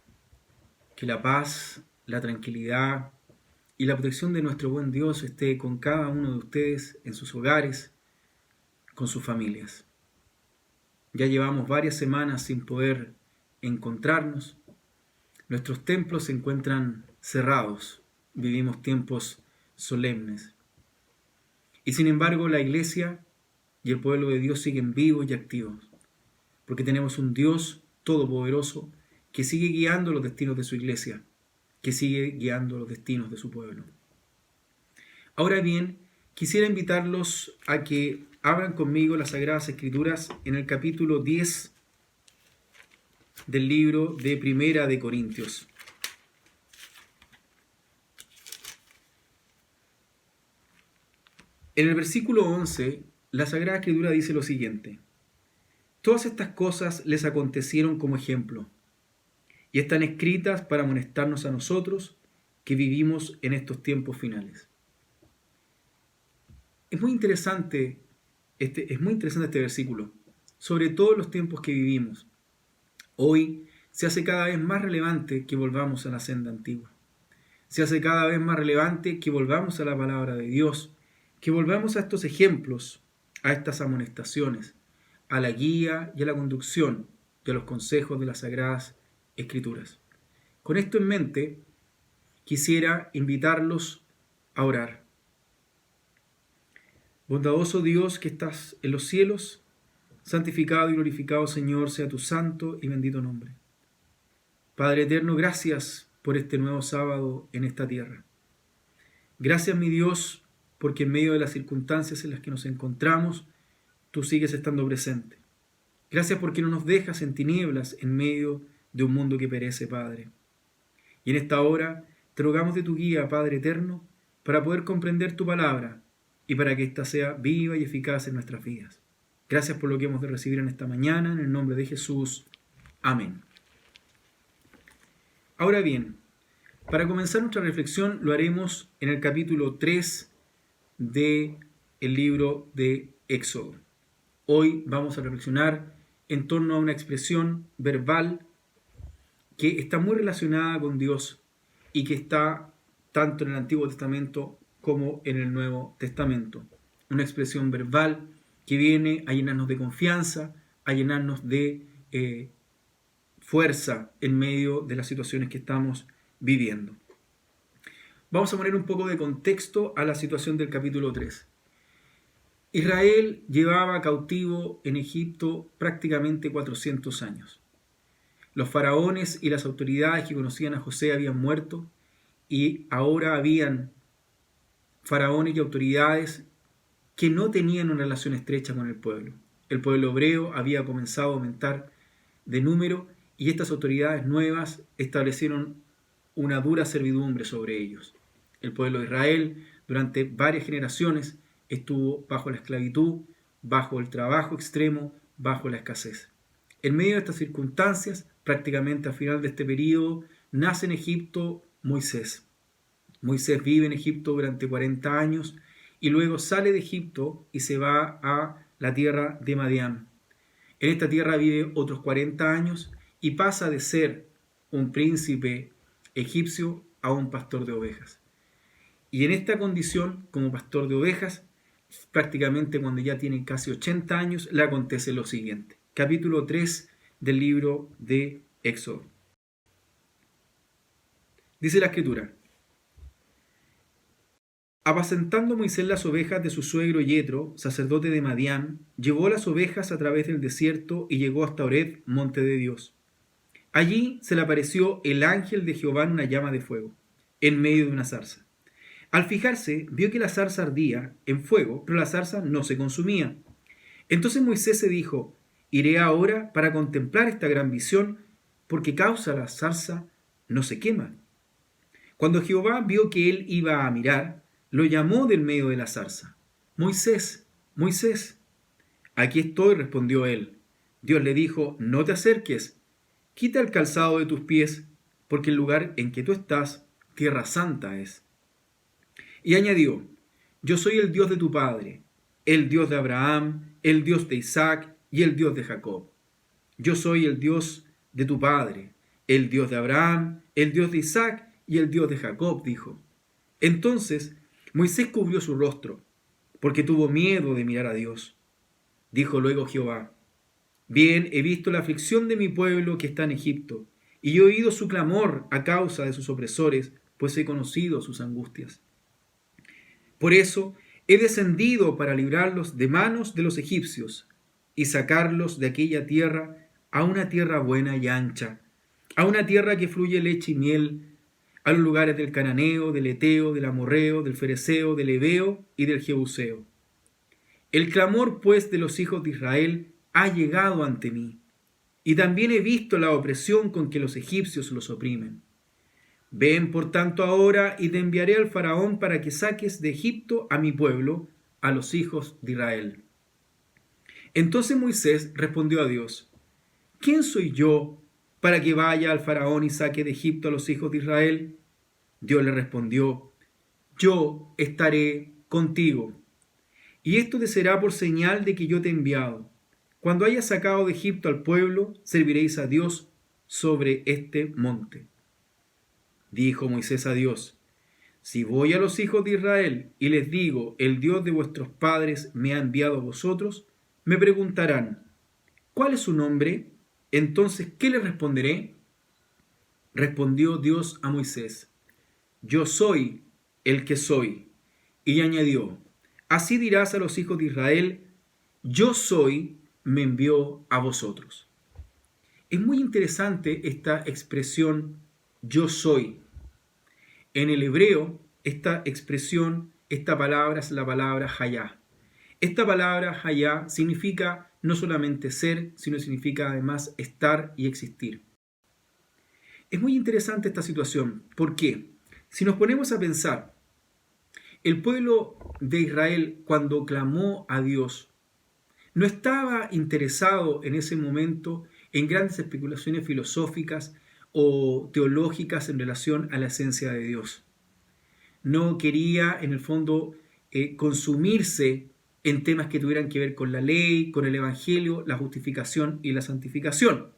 Que la paz, la tranquilidad y la protección de nuestro buen Dios esté con cada uno de ustedes en sus hogares, con sus familias. Ya llevamos varias semanas sin poder encontrarnos. Nuestros templos se encuentran cerrados. Vivimos tiempos solemnes. Y sin embargo, la Iglesia y el pueblo de Dios siguen vivos y activos, porque tenemos un Dios todopoderoso que sigue guiando los destinos de su iglesia, que sigue guiando los destinos de su pueblo. Ahora bien, quisiera invitarlos a que abran conmigo las Sagradas Escrituras en el capítulo 10 del libro de Primera de Corintios. En el versículo 11, la Sagrada Escritura dice lo siguiente: todas estas cosas les acontecieron como ejemplo, y están escritas para amonestarnos a nosotros que vivimos en estos tiempos finales. Es muy interesante este versículo, sobre todo en los tiempos que vivimos. Hoy se hace cada vez más relevante que volvamos a la senda antigua. Se hace cada vez más relevante que volvamos a la palabra de Dios, que volvamos a estos ejemplos, a estas amonestaciones, a la guía y a la conducción de los consejos de las Sagradas Escrituras. Con esto en mente, quisiera invitarlos a orar. Bondadoso Dios que estás en los cielos, santificado y glorificado Señor sea tu santo y bendito nombre. Padre eterno, gracias por este nuevo sábado en esta tierra. Gracias, mi Dios, porque en medio de las circunstancias en las que nos encontramos, tú sigues estando presente. Gracias porque no nos dejas en tinieblas en medio de un mundo que perece, Padre. Y en esta hora te rogamos de tu guía, Padre eterno, para poder comprender tu palabra y para que ésta sea viva y eficaz en nuestras vidas. Gracias por lo que hemos de recibir en esta mañana, en el nombre de Jesús. Amén. Ahora bien, para comenzar nuestra reflexión lo haremos en el capítulo 3 del libro de Éxodo. Hoy vamos a reflexionar en torno a una expresión verbal que está muy relacionada con Dios y que está tanto en el Antiguo Testamento como en el Nuevo Testamento. Una expresión verbal que viene a llenarnos de confianza, a llenarnos de fuerza en medio de las situaciones que estamos viviendo. Vamos a poner un poco de contexto a la situación del capítulo 3. Israel llevaba cautivo en Egipto prácticamente 400 años. Los faraones y las autoridades que conocían a José habían muerto y ahora habían faraones y autoridades que no tenían una relación estrecha con el pueblo. El pueblo hebreo había comenzado a aumentar de número y estas autoridades nuevas establecieron una dura servidumbre sobre ellos. El pueblo de Israel durante varias generaciones estuvo bajo la esclavitud, bajo el trabajo extremo, bajo la escasez. En medio de estas circunstancias, prácticamente al final de este periodo, nace en Egipto Moisés. Moisés vive en Egipto durante 40 años y luego sale de Egipto y se va a la tierra de Madián. En esta tierra vive otros 40 años y pasa de ser un príncipe egipcio a un pastor de ovejas. Y en esta condición, como pastor de ovejas, prácticamente cuando ya tiene casi 80 años, le acontece lo siguiente. Capítulo 3 del libro de Éxodo. Dice la Escritura: apacentando Moisés las ovejas de su suegro Yetro, sacerdote de Madián, llevó las ovejas a través del desierto y llegó hasta Horeb, monte de Dios. Allí se le apareció el ángel de Jehová en una llama de fuego, en medio de una zarza. Al fijarse, vio que la zarza ardía en fuego, pero la zarza no se consumía. Entonces Moisés se dijo: iré ahora para contemplar esta gran visión, porque causa la zarza no se quema. Cuando Jehová vio que él iba a mirar, lo llamó del medio de la zarza: Moisés, Moisés. Aquí estoy, respondió él. Dios le dijo: no te acerques, quita el calzado de tus pies, porque el lugar en que tú estás, tierra santa es. Y añadió: yo soy el Dios de tu padre, el Dios de Abraham, el Dios de Isaac y el Dios de Jacob. Yo soy el Dios de tu padre, el Dios de Abraham, el Dios de Isaac y el Dios de Jacob, dijo. Entonces Moisés cubrió su rostro, porque tuvo miedo de mirar a Dios. Dijo luego Jehová: bien, he visto la aflicción de mi pueblo que está en Egipto, y he oído su clamor a causa de sus opresores, pues he conocido sus angustias. Por eso he descendido para librarlos de manos de los egipcios y sacarlos de aquella tierra a una tierra buena y ancha, a una tierra que fluye leche y miel, a los lugares del cananeo, del eteo, del amorreo, del fereceo, del heveo y del jebuseo. El clamor, pues, de los hijos de Israel ha llegado ante mí, y también he visto la opresión con que los egipcios los oprimen. Ven, por tanto, ahora, y te enviaré al faraón para que saques de Egipto a mi pueblo, a los hijos de Israel. Entonces Moisés respondió a Dios: ¿quién soy yo para que vaya al faraón y saque de Egipto a los hijos de Israel? Dios le respondió: yo estaré contigo, y esto te será por señal de que yo te he enviado. Cuando hayas sacado de Egipto al pueblo, serviréis a Dios sobre este monte. Dijo Moisés a Dios: si voy a los hijos de Israel y les digo, el Dios de vuestros padres me ha enviado a vosotros, me preguntarán, ¿cuál es su nombre? Entonces, ¿qué les responderé? Respondió Dios a Moisés: yo soy el que soy. Y añadió: así dirás a los hijos de Israel, yo soy, me envió a vosotros. Es muy interesante esta expresión, yo soy. En el hebreo, esta expresión, esta palabra es la palabra hayá. Esta palabra hayá significa no solamente ser, sino significa además estar y existir. Es muy interesante esta situación. ¿Por qué? Si nos ponemos a pensar, el pueblo de Israel, cuando clamó a Dios, no estaba interesado en ese momento en grandes especulaciones filosóficas o teológicas en relación a la esencia de Dios. No quería, en el fondo, consumirse en temas que tuvieran que ver con la ley, con el evangelio, la justificación y la santificación.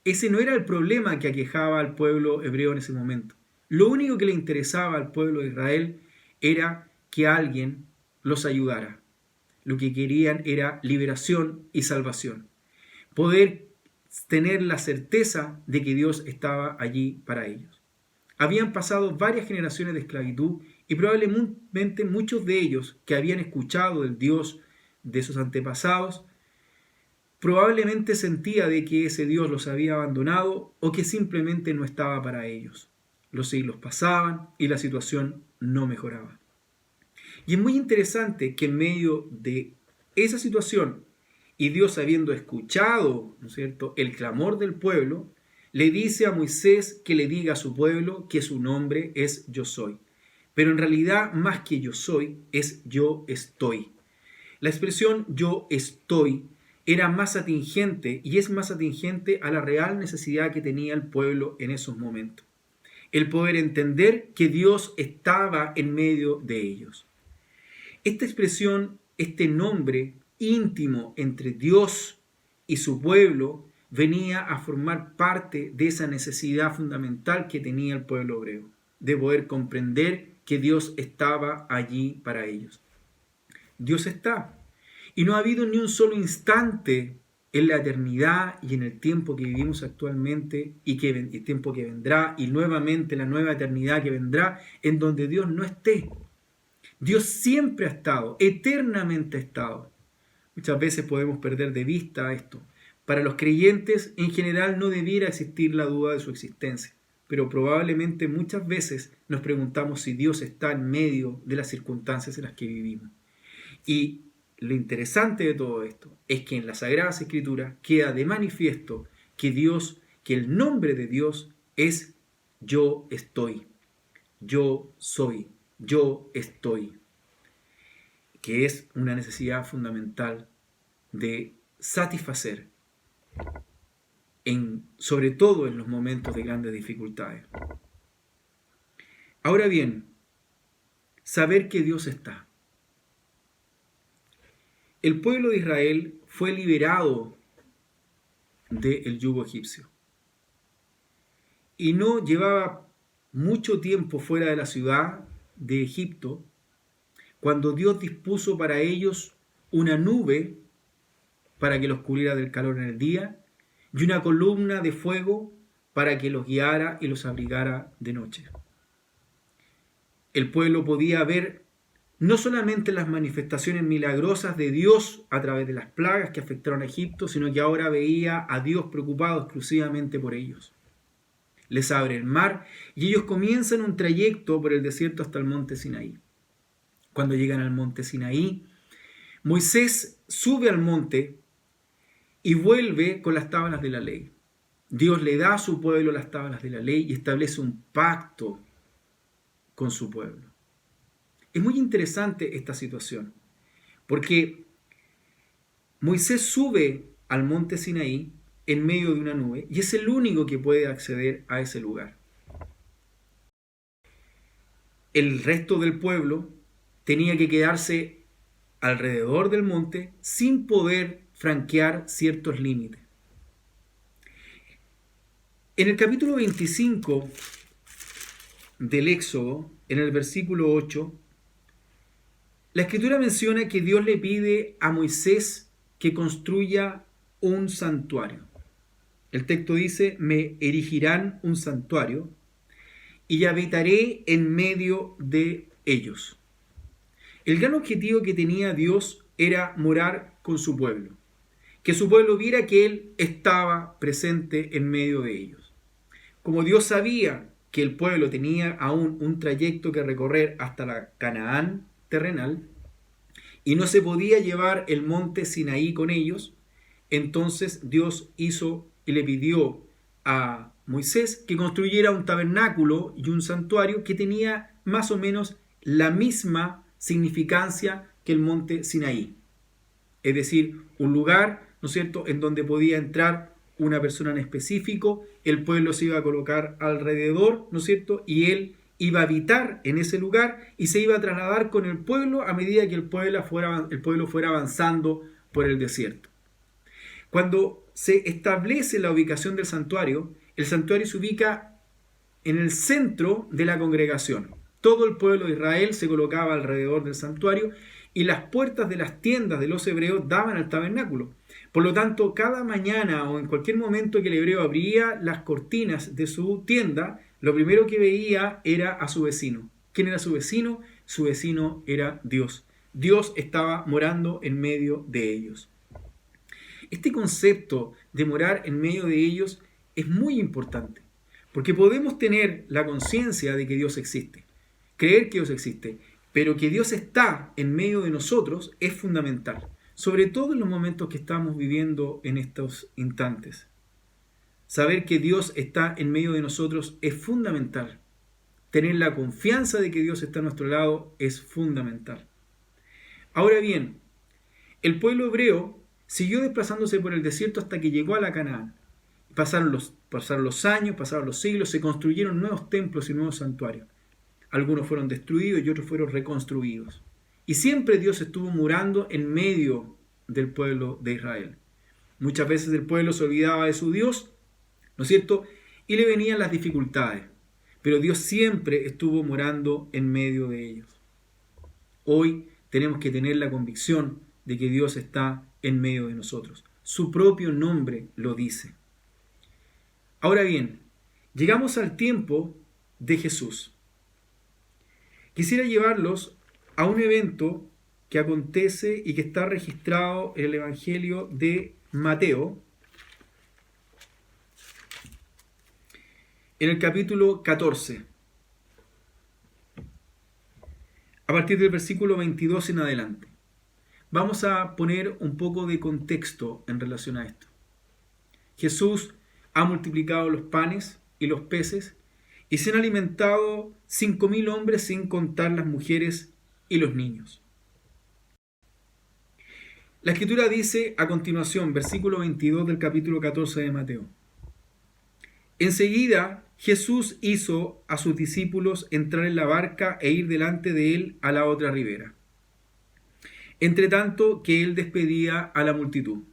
Ese no era el problema que aquejaba al pueblo hebreo en ese momento. Lo único que le interesaba al pueblo de Israel era que alguien los ayudara. Lo que querían era liberación y salvación. poder tener la certeza de que Dios estaba allí para ellos. Habían pasado varias generaciones de esclavitud y probablemente muchos de ellos que habían escuchado del Dios de sus antepasados, probablemente sentía de que ese Dios los había abandonado o que simplemente no estaba para ellos. Los siglos pasaban y la situación no mejoraba. Y es muy interesante que en medio de esa situación, y Dios habiendo escuchado, ¿no es cierto?, el clamor del pueblo, le dice a Moisés que le diga a su pueblo que su nombre es Yo Soy. Pero en realidad, más que yo soy, es yo estoy. La expresión yo estoy era más atingente y es más atingente a la real necesidad que tenía el pueblo en esos momentos. El poder entender que Dios estaba en medio de ellos. Esta expresión, este nombre íntimo entre Dios y su pueblo, venía a formar parte de esa necesidad fundamental que tenía el pueblo hebreo, de poder comprender que Dios estaba allí para ellos. Dios está. Y no ha habido ni un solo instante en la eternidad y en el tiempo que vivimos actualmente y el tiempo que vendrá y nuevamente la nueva eternidad que vendrá en donde Dios no esté. Dios siempre ha estado, eternamente ha estado. Muchas veces podemos perder de vista esto. Para los creyentes en general no debiera existir la duda de su existencia, pero probablemente muchas veces nos preguntamos si Dios está en medio de las circunstancias en las que vivimos. Y lo interesante de todo esto es que en las Sagradas Escrituras queda de manifiesto que el nombre de Dios es Yo estoy, yo soy, yo estoy, que es una necesidad fundamental de satisfacer, sobre todo en los momentos de grandes dificultades. Ahora bien, saber que Dios está. El pueblo de Israel fue liberado del yugo egipcio y no llevaba mucho tiempo fuera de la ciudad de Egipto cuando Dios dispuso para ellos una nube para que los cubriera del calor en el día y una columna de fuego para que los guiara y los abrigara de noche. El pueblo podía ver no solamente las manifestaciones milagrosas de Dios a través de las plagas que afectaron a Egipto, sino que ahora veía a Dios preocupado exclusivamente por ellos. Les abre el mar y ellos comienzan un trayecto por el desierto hasta el monte Sinaí. Cuando llegan al monte Sinaí, Moisés sube al monte y vuelve con las tablas de la ley. Dios le da a su pueblo las tablas de la ley y establece un pacto con su pueblo. Es muy interesante esta situación, porque Moisés sube al monte Sinaí en medio de una nube y es el único que puede acceder a ese lugar. El resto del pueblo tenía que quedarse alrededor del monte sin poder franquear ciertos límites. En el capítulo 25 del Éxodo, en el versículo 8, la Escritura menciona que Dios le pide a Moisés que construya un santuario. El texto dice, me erigirán un santuario y habitaré en medio de ellos. El gran objetivo que tenía Dios era morar con su pueblo, que su pueblo viera que Él estaba presente en medio de ellos. Como Dios sabía que el pueblo tenía aún un trayecto que recorrer hasta la Canaán terrenal y no se podía llevar el monte Sinaí con ellos, entonces Dios hizo y le pidió a Moisés que construyera un tabernáculo y un santuario que tenía más o menos la misma significancia que el monte Sinaí. Es decir, un lugar, ¿no es cierto?, en donde podía entrar una persona en específico, el pueblo se iba a colocar alrededor, ¿no es cierto?, y él iba a habitar en ese lugar y se iba a trasladar con el pueblo a medida que el pueblo fuera avanzando por el desierto. Cuando se establece la ubicación del santuario, el santuario se ubica en el centro de la congregación. Todo el pueblo de Israel se colocaba alrededor del santuario y las puertas de las tiendas de los hebreos daban al tabernáculo. Por lo tanto, cada mañana o en cualquier momento que el hebreo abría las cortinas de su tienda, lo primero que veía era a su vecino. ¿Quién era su vecino? Su vecino era Dios. Dios estaba morando en medio de ellos. Este concepto de morar en medio de ellos es muy importante, porque podemos tener la conciencia de que Dios existe, creer que Dios existe, pero que Dios está en medio de nosotros es fundamental, sobre todo en los momentos que estamos viviendo en estos instantes. Saber que Dios está en medio de nosotros es fundamental. Tener la confianza de que Dios está a nuestro lado es fundamental. Ahora bien, el pueblo hebreo siguió desplazándose por el desierto hasta que llegó a la Canaán. Pasaron los años, pasaron los siglos, se construyeron nuevos templos y nuevos santuarios. Algunos fueron destruidos y otros fueron reconstruidos. Y siempre Dios estuvo morando en medio del pueblo de Israel. Muchas veces el pueblo se olvidaba de su Dios, ¿no es cierto? Y le venían las dificultades. Pero Dios siempre estuvo morando en medio de ellos. Hoy tenemos que tener la convicción de que Dios está en medio de nosotros. Su propio nombre lo dice. Ahora bien, llegamos al tiempo de Jesús. Quisiera llevarlos a un evento que acontece y que está registrado en el Evangelio de Mateo, en el capítulo 14, a partir del versículo 22 en adelante. Vamos a poner un poco de contexto en relación a esto. Jesús ha multiplicado los panes y los peces y se han alimentado 5.000 hombres sin contar las mujeres y los niños. La Escritura dice a continuación, versículo 22 del capítulo 14 de Mateo. Enseguida Jesús hizo a sus discípulos entrar en la barca e ir delante de él a la otra ribera, entre tanto que él despedía a la multitud.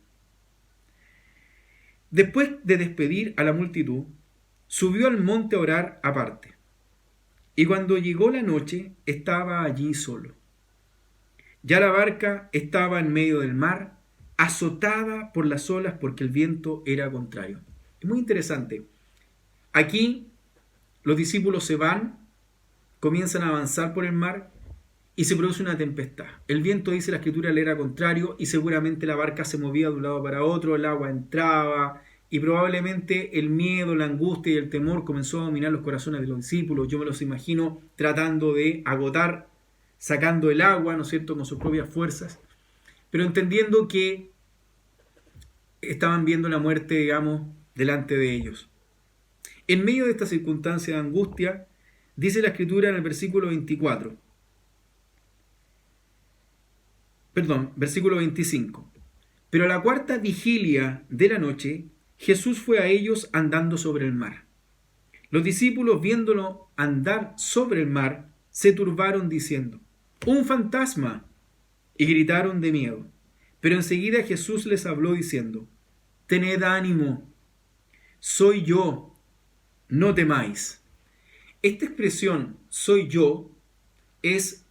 Después de despedir a la multitud, subió al monte a orar aparte. Y cuando llegó la noche, estaba allí solo. Ya la barca estaba en medio del mar, azotada por las olas porque el viento era contrario. Es muy interesante. Aquí los discípulos se van, comienzan a avanzar por el mar y se produce una tempestad. El viento, dice la Escritura, le era contrario y seguramente la barca se movía de un lado para otro, el agua entraba y probablemente el miedo, la angustia y el temor comenzó a dominar los corazones de los discípulos. Yo me los imagino tratando de agotar, sacando el agua, ¿no es cierto?, con sus propias fuerzas, pero entendiendo que estaban viendo la muerte, digamos, delante de ellos. En medio de esta circunstancia de angustia, dice la Escritura en el versículo 25. Pero a la cuarta vigilia de la noche, Jesús fue a ellos andando sobre el mar. Los discípulos, viéndolo andar sobre el mar, se turbaron diciendo: ¡un fantasma! Y gritaron de miedo. Pero enseguida Jesús les habló diciendo: tened ánimo, soy yo, no temáis. Esta expresión, soy yo, es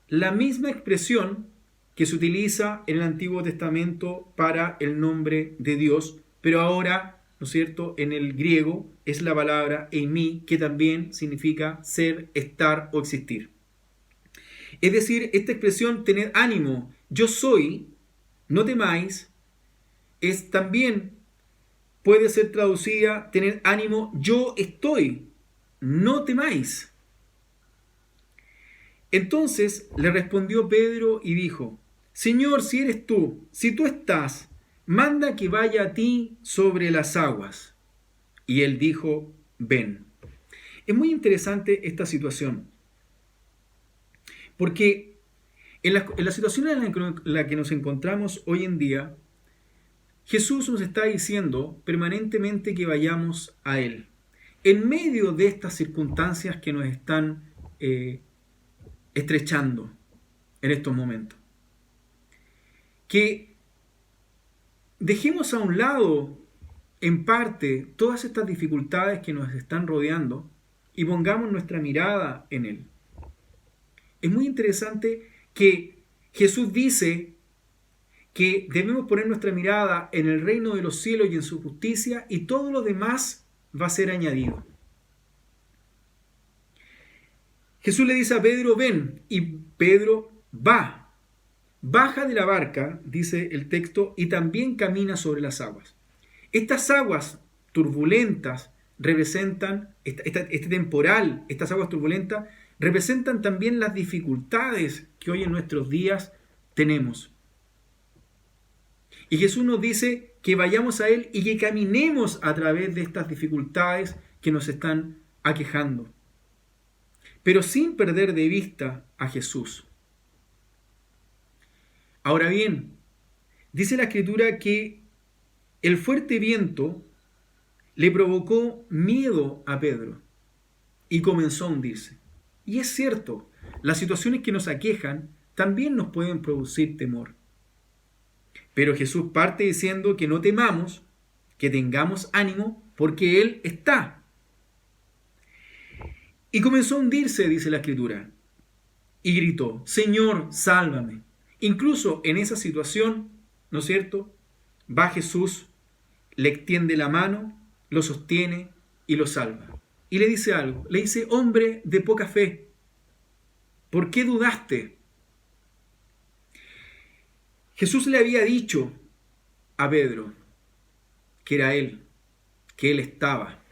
la misma expresión que se utiliza en el Antiguo Testamento para el nombre de Dios, pero ahora, ¿no es cierto?, en el griego es la palabra eimi, que también significa ser, estar o existir. Es decir, esta expresión, tened ánimo, yo soy, no temáis, es también puede ser traducida, tened ánimo, yo estoy, no temáis. Entonces le respondió Pedro y dijo: Señor, si eres tú, si tú estás, manda que vaya a ti sobre las aguas. Y él dijo: ven. Es muy interesante esta situación, porque en la situación en la que nos encontramos hoy en día, Jesús nos está diciendo permanentemente que vayamos a Él. En medio de estas circunstancias que nos están estrechando en estos momentos. Que dejemos a un lado, en parte, todas estas dificultades que nos están rodeando y pongamos nuestra mirada en Él. Es muy interesante que Jesús dice que debemos poner nuestra mirada en el reino de los cielos y en su justicia, y todo lo demás va a ser añadido. Jesús le dice a Pedro, ven, y Pedro va. Baja de la barca, dice el texto, y también camina sobre las aguas. Estas aguas turbulentas representan, este temporal, estas aguas turbulentas, representan también las dificultades que hoy en nuestros días tenemos. Y Jesús nos dice que vayamos a Él y que caminemos a través de estas dificultades que nos están aquejando, pero sin perder de vista a Jesús. Ahora bien, dice la Escritura que el fuerte viento le provocó miedo a Pedro y comenzó a hundirse. Y es cierto, las situaciones que nos aquejan también nos pueden producir temor. Pero Jesús parte diciendo que no temamos, que tengamos ánimo, porque Él está. Y comenzó a hundirse, dice la Escritura, y gritó, Señor, sálvame. Incluso en esa situación, ¿no es cierto?, va Jesús, le extiende la mano, lo sostiene y lo salva. Y le dice algo, le dice, hombre de poca fe, ¿por qué dudaste? Jesús le había dicho a Pedro que era Él, que Él estaba.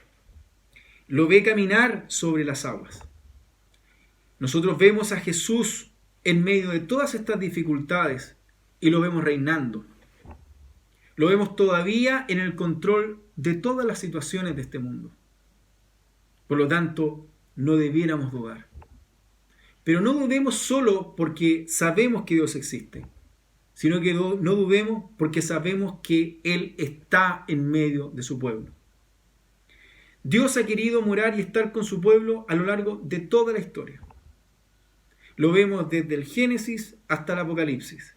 Lo ve caminar sobre las aguas. Nosotros vemos a Jesús en medio de todas estas dificultades y lo vemos reinando. Lo vemos todavía en el control de todas las situaciones de este mundo. Por lo tanto, no debiéramos dudar. Pero no dudemos solo porque sabemos que Dios existe, sino que no dudemos porque sabemos que Él está en medio de su pueblo. Dios ha querido morar y estar con su pueblo a lo largo de toda la historia. Lo vemos desde el Génesis hasta el Apocalipsis.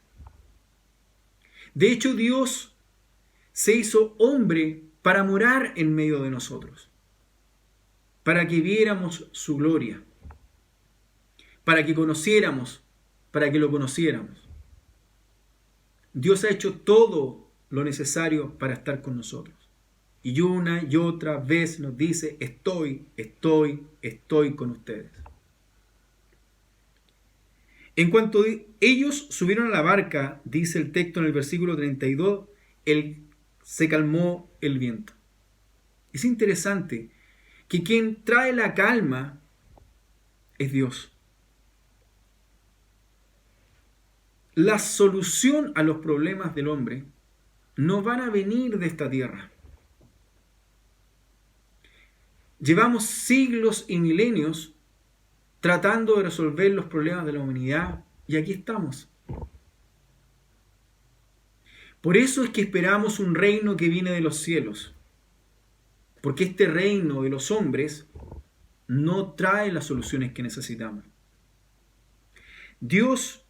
De hecho, Dios se hizo hombre para morar en medio de nosotros, para que viéramos su gloria, para que conociéramos, para que lo conociéramos. Dios ha hecho todo lo necesario para estar con nosotros. Y una y otra vez nos dice, estoy con ustedes. En cuanto ellos subieron a la barca, dice el texto en el versículo 32, se calmó el viento. Es interesante que quien trae la calma es Dios. La solución a los problemas del hombre no van a venir de esta tierra. Llevamos siglos y milenios tratando de resolver los problemas de la humanidad y aquí estamos. Por eso es que esperamos un reino que viene de los cielos, porque este reino de los hombres no trae las soluciones que necesitamos. Dios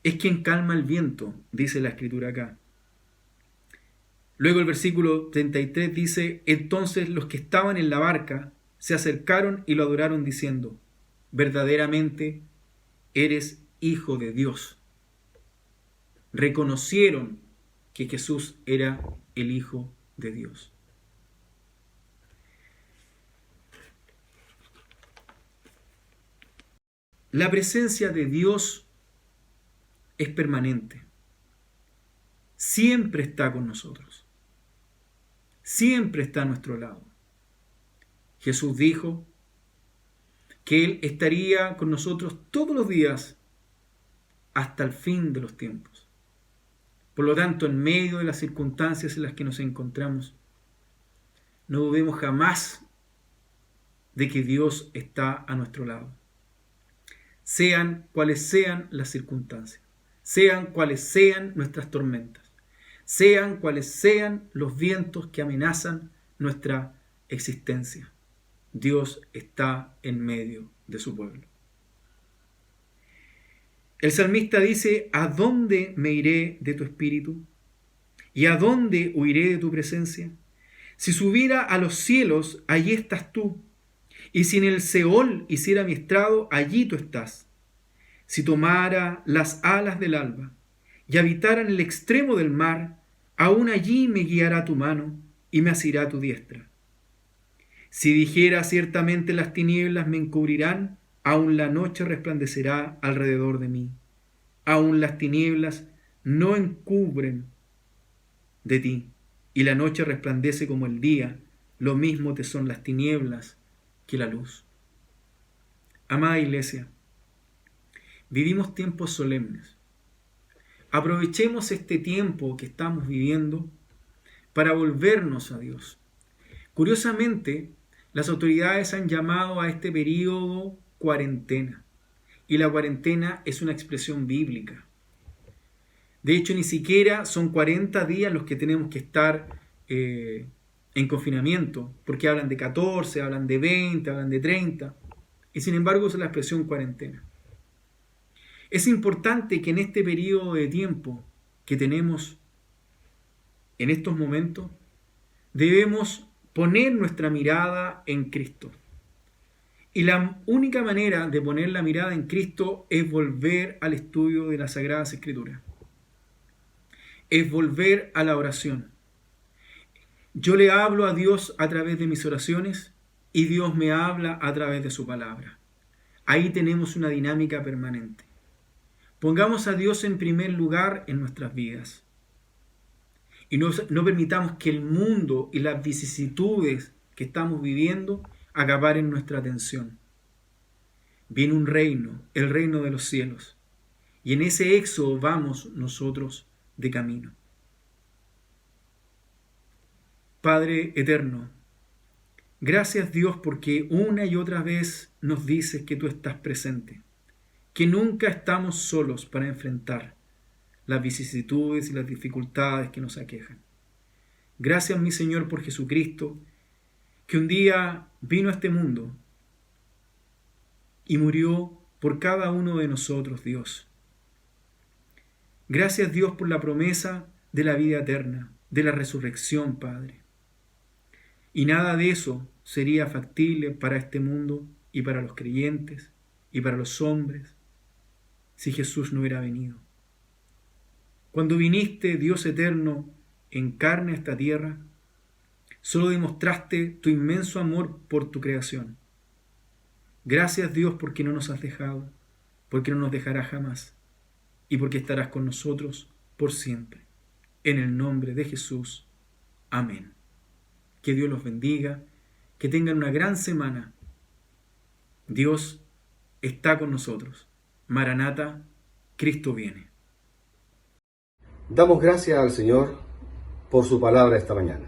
es quien calma el viento, dice la Escritura acá. Luego el versículo 33 dice, entonces los que estaban en la barca se acercaron y lo adoraron diciendo, verdaderamente eres Hijo de Dios. Reconocieron que Jesús era el Hijo de Dios. La presencia de Dios es permanente. Siempre está con nosotros. Siempre está a nuestro lado. Jesús dijo que Él estaría con nosotros todos los días hasta el fin de los tiempos. Por lo tanto, en medio de las circunstancias en las que nos encontramos, no dudemos jamás de que Dios está a nuestro lado. Sean cuales sean las circunstancias, sean cuales sean nuestras tormentas, sean cuales sean los vientos que amenazan nuestra existencia, Dios está en medio de su pueblo. El salmista dice, ¿a dónde me iré de tu espíritu? ¿Y a dónde huiré de tu presencia? Si subiera a los cielos, allí estás tú. Y si en el Seol hiciera mi estrado, allí tú estás. Si tomara las alas del alba y habitara en el extremo del mar, aún allí me guiará tu mano y me asirá tu diestra. Si dijera ciertamente las tinieblas me encubrirán, aún la noche resplandecerá alrededor de mí. Aún las tinieblas no encubren de ti, y la noche resplandece como el día, lo mismo te son las tinieblas que la luz. Amada Iglesia, vivimos tiempos solemnes. Aprovechemos este tiempo que estamos viviendo para volvernos a Dios. Curiosamente, las autoridades han llamado a este periodo cuarentena, y la cuarentena es una expresión bíblica. De hecho, ni siquiera son 40 días los que tenemos que estar en confinamiento, porque hablan de 14, hablan de 20, hablan de 30, y sin embargo usa la expresión cuarentena. Es importante que en este periodo de tiempo que tenemos en estos momentos, debemos poner nuestra mirada en Cristo. Y la única manera de poner la mirada en Cristo es volver al estudio de las Sagradas Escrituras. Es volver a la oración. Yo le hablo a Dios a través de mis oraciones y Dios me habla a través de su palabra. Ahí tenemos una dinámica permanente. Pongamos a Dios en primer lugar en nuestras vidas. Y no permitamos que el mundo y las vicisitudes que estamos viviendo acaparen nuestra atención. Viene un reino, el reino de los cielos. Y en ese éxodo vamos nosotros de camino. Padre eterno, gracias Dios porque una y otra vez nos dices que tú estás presente, que nunca estamos solos para enfrentar las vicisitudes y las dificultades que nos aquejan. Gracias, mi Señor, por Jesucristo, que un día vino a este mundo y murió por cada uno de nosotros, Dios. Gracias, Dios, por la promesa de la vida eterna, de la resurrección, Padre. Y nada de eso sería factible para este mundo y para los creyentes y para los hombres si Jesús no hubiera venido. Cuando viniste, Dios eterno, en carne a esta tierra, solo demostraste tu inmenso amor por tu creación. Gracias, Dios, porque no nos has dejado, porque no nos dejarás jamás y porque estarás con nosotros por siempre. En el nombre de Jesús. Amén. Que Dios los bendiga, que tengan una gran semana. Dios está con nosotros. Maranata, Cristo viene. Damos gracias al Señor por su palabra esta mañana.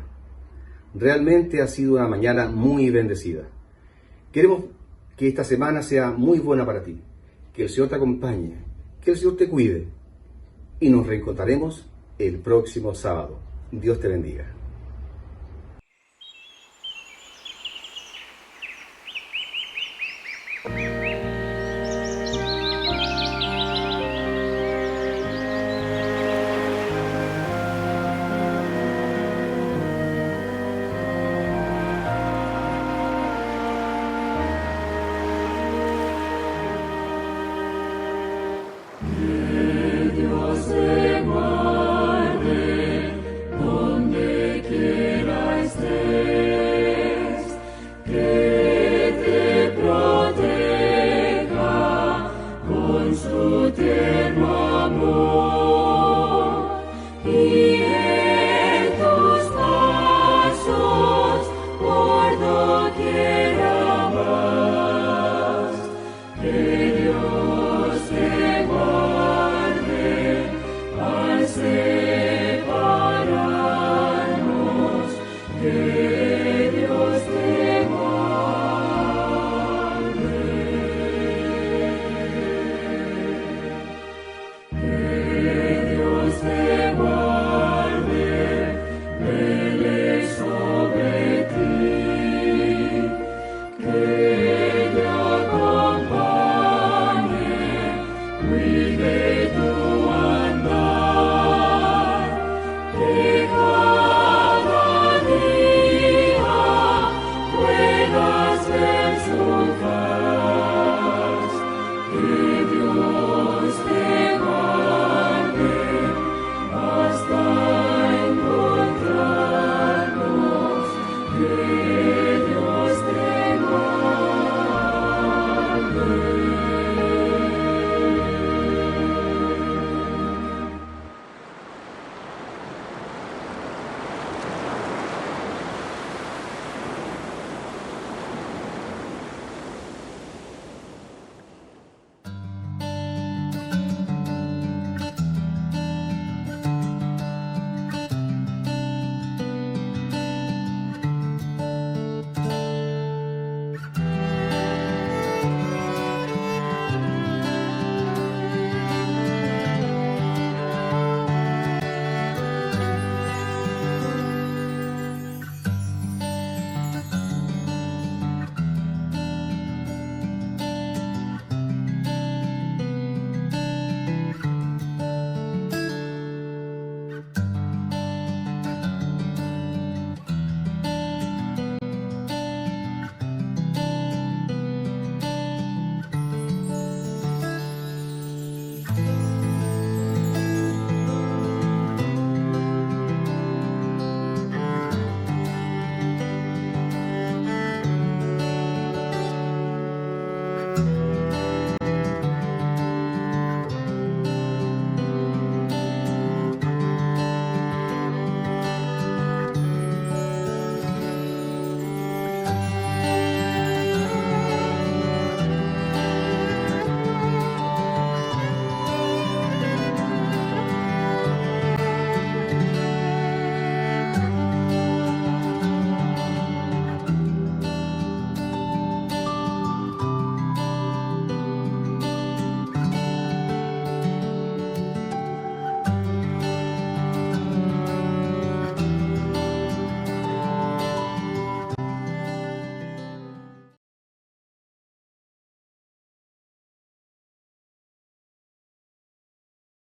Realmente ha sido una mañana muy bendecida. Queremos que esta semana sea muy buena para ti. Que el Señor te acompañe, que el Señor te cuide. Y nos reencontraremos el próximo sábado. Dios te bendiga.